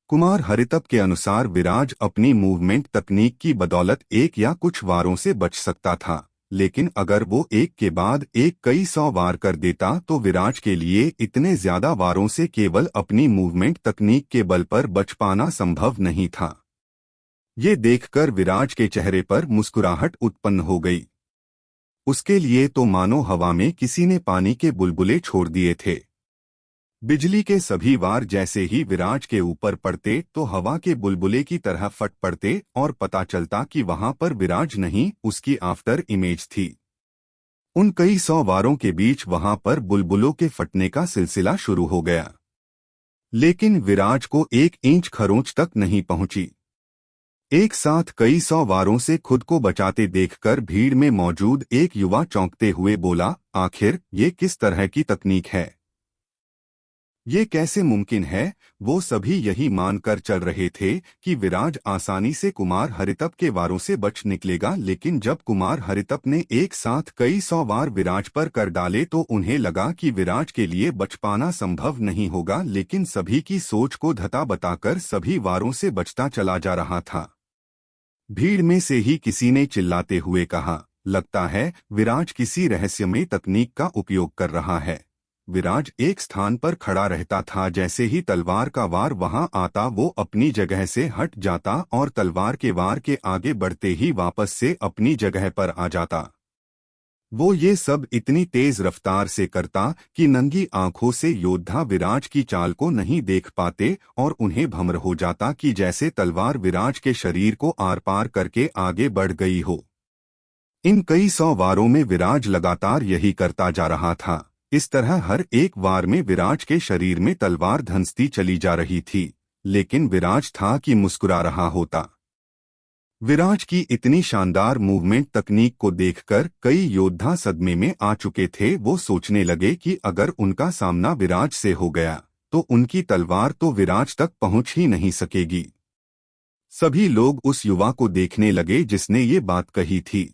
कुमार हरितप के अनुसार विराज अपनी मूवमेंट तकनीक की बदौलत एक या कुछ वारों से बच सकता था, लेकिन अगर वो एक के बाद एक कई 100 वार कर देता तो विराज के लिए इतने ज्यादा वारों से केवल अपनी मूवमेंट तकनीक के बल पर बच पाना संभव नहीं था। ये देखकर विराज के चेहरे पर मुस्कुराहट उत्पन्न हो गई। उसके लिए तो मानो हवा में किसी ने पानी के बुलबुले छोड़ दिए थे। बिजली के सभी वार जैसे ही विराज के ऊपर पड़ते तो हवा के बुलबुले की तरह फट पड़ते और पता चलता कि वहां पर विराज नहीं, उसकी आफ्टर इमेज थी। उन कई सौ वारों के बीच वहां पर बुलबुलों के फटने का सिलसिला शुरू हो गया, लेकिन विराज को 1 इंच खरोंच तक नहीं पहुंची। एक साथ कई सौ वारों से खुद को बचाते देखकर भीड़ में मौजूद एक युवा चौंकते हुए बोला, आखिर ये किस तरह की तकनीक है? ये कैसे मुमकिन है? वो सभी यही मानकर चल रहे थे कि विराज आसानी से कुमार हरितप के वारों से बच निकलेगा, लेकिन जब कुमार हरितप ने एक साथ कई सौ वार विराज पर कर डाले तो उन्हें लगा कि विराज के लिए बच पाना संभव नहीं होगा। लेकिन सभी की सोच को धता बताकर सभी वारों से बचता चला जा रहा था। भीड़ में से ही किसी ने चिल्लाते हुए कहा, लगता है विराज किसी रहस्यमय तकनीक का उपयोग कर रहा है। विराज एक स्थान पर खड़ा रहता था, जैसे ही तलवार का वार वहां आता वो अपनी जगह से हट जाता और तलवार के वार के आगे बढ़ते ही वापस से अपनी जगह पर आ जाता। वो ये सब इतनी तेज रफ्तार से करता कि नंगी आंखों से योद्धा विराज की चाल को नहीं देख पाते और उन्हें भ्रम हो जाता कि जैसे तलवार विराज के शरीर को आर पार करके आगे बढ़ गई हो। इन कई सौ वारों में विराज लगातार यही करता जा रहा था। इस तरह हर एक वार में विराज के शरीर में तलवार धंसती चली जा रही थी, लेकिन विराज था कि मुस्कुरा रहा होता। विराज की इतनी शानदार मूवमेंट तकनीक को देखकर कई योद्धा सदमे में आ चुके थे। वो सोचने लगे कि अगर उनका सामना विराज से हो गया तो उनकी तलवार तो विराज तक पहुंच ही नहीं सकेगी। सभी लोग उस युवा को देखने लगे जिसने ये बात कही थी।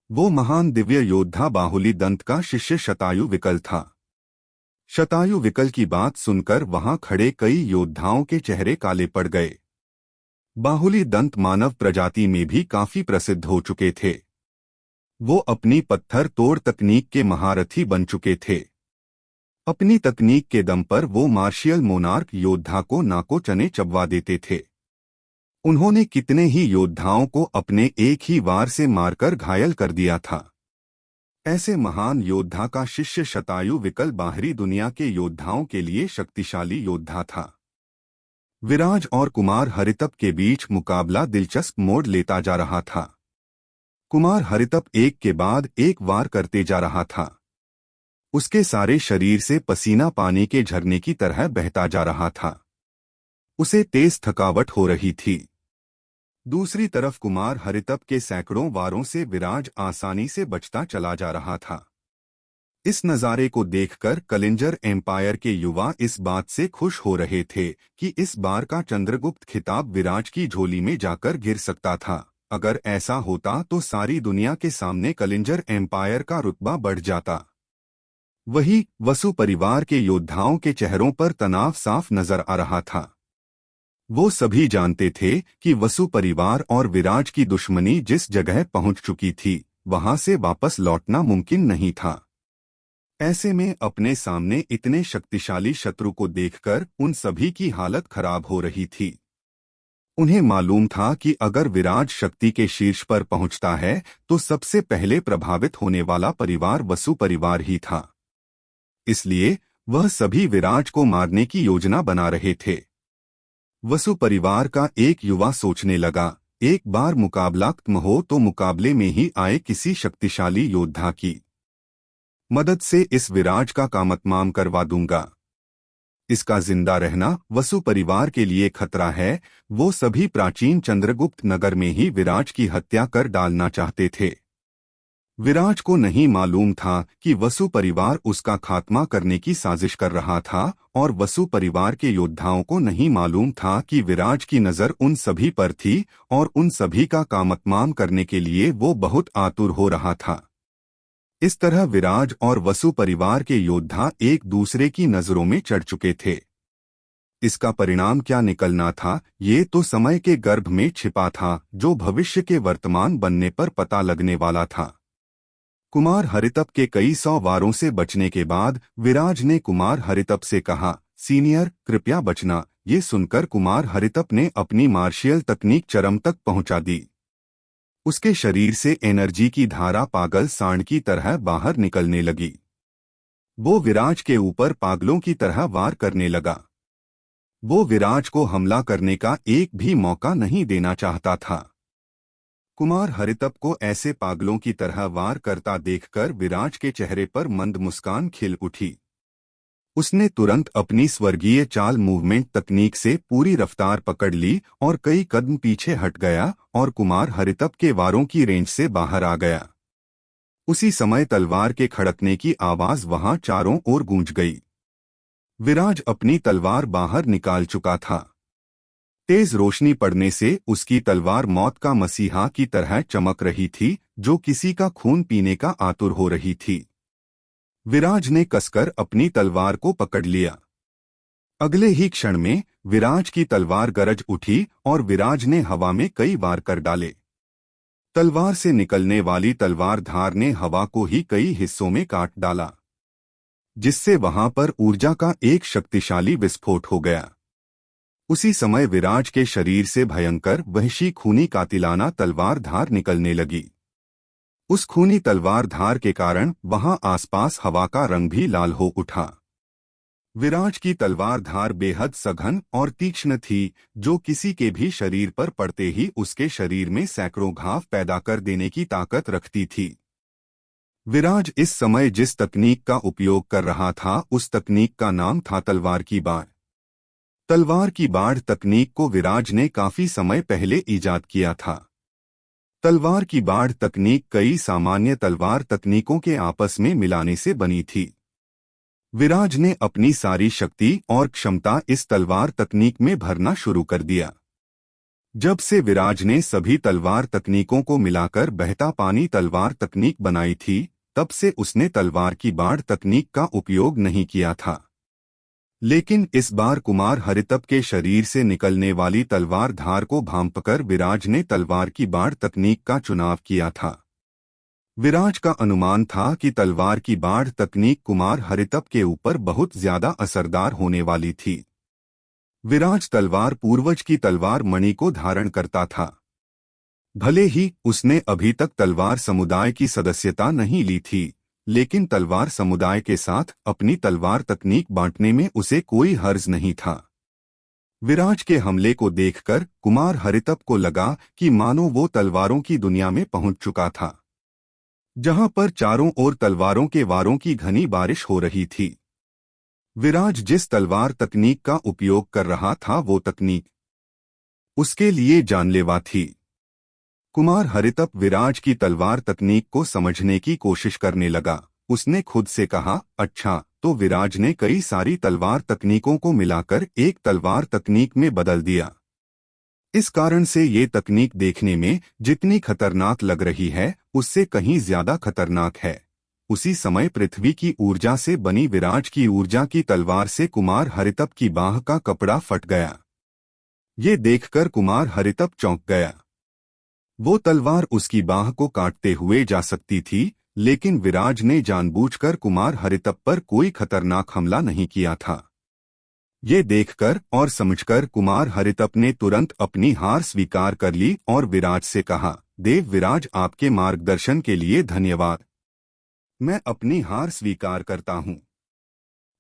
वो महान दिव्य योद्धा बाहुली दंत का शिष्य शतायु विकल था। शतायु विकल की बात सुनकर वहां खड़े कई योद्धाओं के चेहरे काले पड़ गए। बाहुली दंत मानव प्रजाति में भी काफी प्रसिद्ध हो चुके थे। वो अपनी पत्थर तोड़ तकनीक के महारथी बन चुके थे। अपनी तकनीक के दम पर वो मार्शियल मोनार्क योद्धा को नाको चने चबवा देते थे। उन्होंने कितने ही योद्धाओं को अपने एक ही वार से मारकर घायल कर दिया था। ऐसे महान योद्धा का शिष्य शतायु विकल बाहरी दुनिया के योद्धाओं के लिए शक्तिशाली योद्धा था। विराज और कुमार हरितप के बीच मुकाबला दिलचस्प मोड़ लेता जा रहा था। कुमार हरितप एक के बाद एक वार करते जा रहा था। उसके सारे शरीर से पसीना पानी के झरने की तरह बहता जा रहा था। उसे तेज थकावट हो रही थी। दूसरी तरफ कुमार हरितप के सैकड़ों वारों से विराज आसानी से बचता चला जा रहा था। इस नज़ारे को देखकर कलिंजर एम्पायर के युवा इस बात से खुश हो रहे थे कि इस बार का चंद्रगुप्त खिताब विराज की झोली में जाकर गिर सकता था। अगर ऐसा होता तो सारी दुनिया के सामने कलिंजर एम्पायर का रुतबा बढ़ जाता। वही वसु परिवार के योद्धाओं के चेहरों पर तनाव साफ नजर आ रहा था। वो सभी जानते थे कि वसु परिवार और विराज की दुश्मनी जिस जगह पहुंच चुकी थी वहां से वापस लौटना मुमकिन नहीं था। ऐसे में अपने सामने इतने शक्तिशाली शत्रु को देखकर उन सभी की हालत खराब हो रही थी। उन्हें मालूम था कि अगर विराज शक्ति के शीर्ष पर पहुंचता है तो सबसे पहले प्रभावित होने वाला परिवार वसु परिवार ही था। इसलिए वह सभी विराज को मारने की योजना बना रहे थे। वसु परिवार का एक युवा सोचने लगा, एक बार मुकाबला खत्म हो तो मुकाबले में ही आए किसी शक्तिशाली योद्धा की मदद से इस विराज का काम तमाम करवा दूंगा। इसका जिंदा रहना वसु परिवार के लिए खतरा है। वो सभी प्राचीन चंद्रगुप्त नगर में ही विराज की हत्या कर डालना चाहते थे। विराज को नहीं मालूम था कि वसु परिवार उसका खात्मा करने की साजिश कर रहा था और वसु परिवार के योद्धाओं को नहीं मालूम था कि विराज की नजर उन सभी पर थी और उन सभी का काम तमाम करने के लिए वो बहुत आतुर हो रहा था। इस तरह विराज और वसु परिवार के योद्धा एक दूसरे की नजरों में चढ़ चुके थे। इसका परिणाम क्या निकलना था ये तो समय के गर्भ में छिपा था, जो भविष्य के वर्तमान बनने पर पता लगने वाला था। कुमार हरितप के कई सौ वारों से बचने के बाद विराज ने कुमार हरितप से कहा, सीनियर कृपया बचना। ये सुनकर कुमार हरितप ने अपनी मार्शियल तकनीक चरम तक पहुंचा दी। उसके शरीर से एनर्जी की धारा पागल सांड की तरह बाहर निकलने लगी। वो विराज के ऊपर पागलों की तरह वार करने लगा। वो विराज को हमला करने का एक भी मौका नहीं देना चाहता था। कुमार हरितप को ऐसे पागलों की तरह वार करता देखकर विराज के चेहरे पर मंद मुस्कान खिल उठी। उसने तुरंत अपनी स्वर्गीय चाल मूवमेंट तकनीक से पूरी रफ्तार पकड़ ली और कई कदम पीछे हट गया और कुमार हरितप के वारों की रेंज से बाहर आ गया। उसी समय तलवार के खड़कने की आवाज वहां चारों ओर गूंज गई। विराज अपनी तलवार बाहर निकाल चुका था। तेज रोशनी पड़ने से उसकी तलवार मौत का मसीहा की तरह चमक रही थी, जो किसी का खून पीने का आतुर हो रही थी। विराज ने कसकर अपनी तलवार को पकड़ लिया। अगले ही क्षण में विराज की तलवार गरज उठी और विराज ने हवा में कई वार कर डाले। तलवार से निकलने वाली तलवार धार ने हवा को ही कई हिस्सों में काट डाला, जिससे वहां पर ऊर्जा का एक शक्तिशाली विस्फोट हो गया। उसी समय विराज के शरीर से भयंकर वहशी खूनी कातिलाना तलवार धार निकलने लगी। उस खूनी तलवार धार के कारण वहां आसपास हवा का रंग भी लाल हो उठा। विराज की तलवार धार बेहद सघन और तीक्ष्ण थी, जो किसी के भी शरीर पर पड़ते ही उसके शरीर में सैकड़ों घाव पैदा कर देने की ताकत रखती थी। विराज इस समय जिस तकनीक का उपयोग कर रहा था, उस तकनीक का नाम था तलवार की बाढ़। तलवार की बाढ़ तकनीक को विराज ने काफी समय पहले ईजाद किया था। तलवार की बाढ़ तकनीक कई सामान्य तलवार तकनीकों के आपस में मिलाने से बनी थी। विराज ने अपनी सारी शक्ति और क्षमता इस तलवार तकनीक में भरना शुरू कर दिया। जब से विराज ने सभी तलवार तकनीकों को मिलाकर बहता पानी तलवार तकनीक बनाई थी, तब से उसने तलवार की बाढ़ तकनीक का उपयोग नहीं किया था। लेकिन इस बार कुमार हरितप के शरीर से निकलने वाली तलवार धार को भांपकर विराज ने तलवार की बाढ़ तकनीक का चुनाव किया था। विराज का अनुमान था कि तलवार की बाढ़ तकनीक कुमार हरितप के ऊपर बहुत ज्यादा असरदार होने वाली थी। विराज तलवार पूर्वज की तलवार मणि को धारण करता था। भले ही उसने अभी तक तलवार समुदाय की सदस्यता नहीं ली थी, लेकिन तलवार समुदाय के साथ अपनी तलवार तकनीक बांटने में उसे कोई हर्ज नहीं था। विराज के हमले को देखकर कुमार हरितप को लगा कि मानो वो तलवारों की दुनिया में पहुंच चुका था, जहां पर चारों ओर तलवारों के वारों की घनी बारिश हो रही थी। विराज जिस तलवार तकनीक का उपयोग कर रहा था, वो तकनीक उसके लिए जानलेवा थी। कुमार हरितप विराज की तलवार तकनीक को समझने की कोशिश करने लगा। उसने खुद से कहा, अच्छा, तो विराज ने कई सारी तलवार तकनीकों को मिलाकर एक तलवार तकनीक में बदल दिया। इस कारण से ये तकनीक देखने में जितनी खतरनाक लग रही है, उससे कहीं ज्यादा खतरनाक है। उसी समय पृथ्वी की ऊर्जा से बनी विराज की ऊर्जा की तलवार से कुमार हरितप की बाह का कपड़ा फट गया। ये देखकर कुमार हरितप चौंक गया। वो तलवार उसकी बाह को काटते हुए जा सकती थी, लेकिन विराज ने जानबूझकर कुमार हरितप पर कोई खतरनाक हमला नहीं किया था। ये देखकर और समझकर कुमार हरितप ने तुरंत अपनी हार स्वीकार कर ली और विराज से कहा, देव विराज, आपके मार्गदर्शन के लिए धन्यवाद। मैं अपनी हार स्वीकार करता हूँ।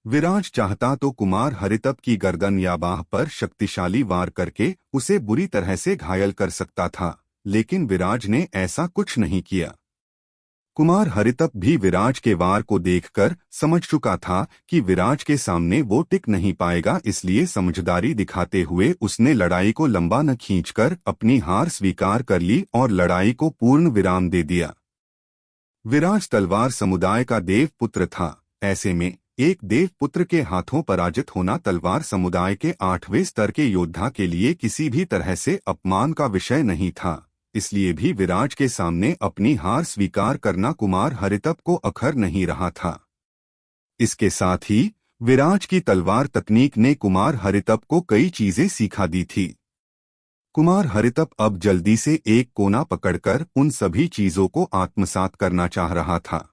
विराज चाहता तो कुमार हरितप की गर्दन या बाह पर शक्तिशाली वार करके उसे बुरी तरह से घायल कर सकता था, लेकिन विराज ने ऐसा कुछ नहीं किया। कुमार हरितप भी विराज के वार को देखकर समझ चुका था कि विराज के सामने वो टिक नहीं पाएगा, इसलिए समझदारी दिखाते हुए उसने लड़ाई को लंबा न खींचकर अपनी हार स्वीकार कर ली और लड़ाई को पूर्ण विराम दे दिया। विराज तलवार समुदाय का देव पुत्र था। ऐसे में एक देव पुत्र के हाथों पराजित होना तलवार समुदाय के 8वें स्तर के योद्धा के लिए किसी भी तरह से अपमान का विषय नहीं था। इसलिए भी विराज के सामने अपनी हार स्वीकार करना कुमार हरितप को अखर नहीं रहा था। इसके साथ ही विराज की तलवार तकनीक ने कुमार हरितप को कई चीजें सिखा दी थी। कुमार हरितप अब जल्दी से एक कोना पकड़कर उन सभी चीजों को आत्मसात करना चाह रहा था।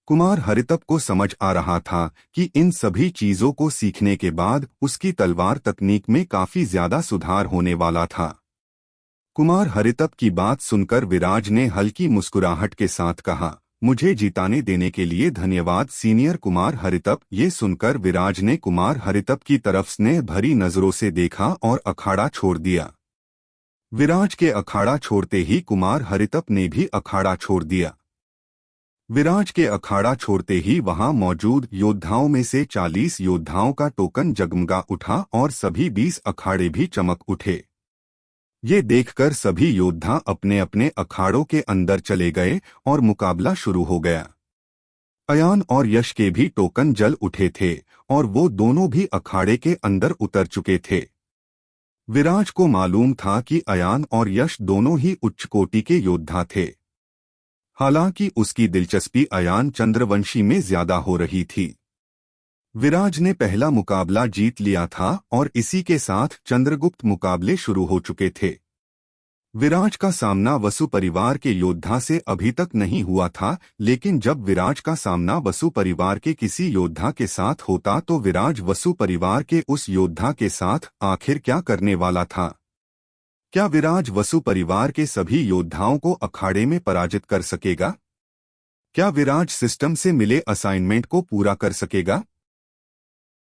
कुमार हरितप को समझ आ रहा था कि इन सभी चीजों को सीखने के बाद उसकी तलवार तकनीक में काफी ज्यादा सुधार होने वाला था। कुमार हरितप की बात सुनकर विराज ने हल्की मुस्कुराहट के साथ कहा, मुझे जिताने देने के लिए धन्यवाद सीनियर कुमार हरितप। ये सुनकर विराज ने कुमार हरितप की तरफ स्नेह भरी नजरों से देखा और अखाड़ा छोड़ दिया। विराज के अखाड़ा छोड़ते ही कुमार हरितप ने भी अखाड़ा छोड़ दिया। विराज के अखाड़ा छोड़ते ही वहां मौजूद योद्धाओं में से 40 योद्धाओं का टोकन जगमगा उठा और सभी 20 अखाड़े भी चमक उठे। ये देखकर सभी योद्धा अपने अपने अखाड़ों के अंदर चले गए और मुकाबला शुरू हो गया। अयान और यश के भी टोकन जल उठे थे और वो दोनों भी अखाड़े के अंदर उतर चुके थे। विराज को मालूम था कि अयान और यश दोनों ही उच्च कोटि के योद्धा थे। हालांकि उसकी दिलचस्पी अयान चंद्रवंशी में ज्यादा हो रही थी। विराज ने पहला मुकाबला जीत लिया था और इसी के साथ चंद्रगुप्त मुकाबले शुरू हो चुके थे। विराज का सामना वसु परिवार के योद्धा से अभी तक नहीं हुआ था, लेकिन जब विराज का सामना वसु परिवार के किसी योद्धा के साथ होता तो विराज वसु परिवार के उस योद्धा के साथ आखिर क्या करने वाला था? क्या विराज वसु परिवार के सभी योद्धाओं को अखाड़े में पराजित कर सकेगा? क्या विराज सिस्टम से मिले असाइनमेंट को पूरा कर सकेगा?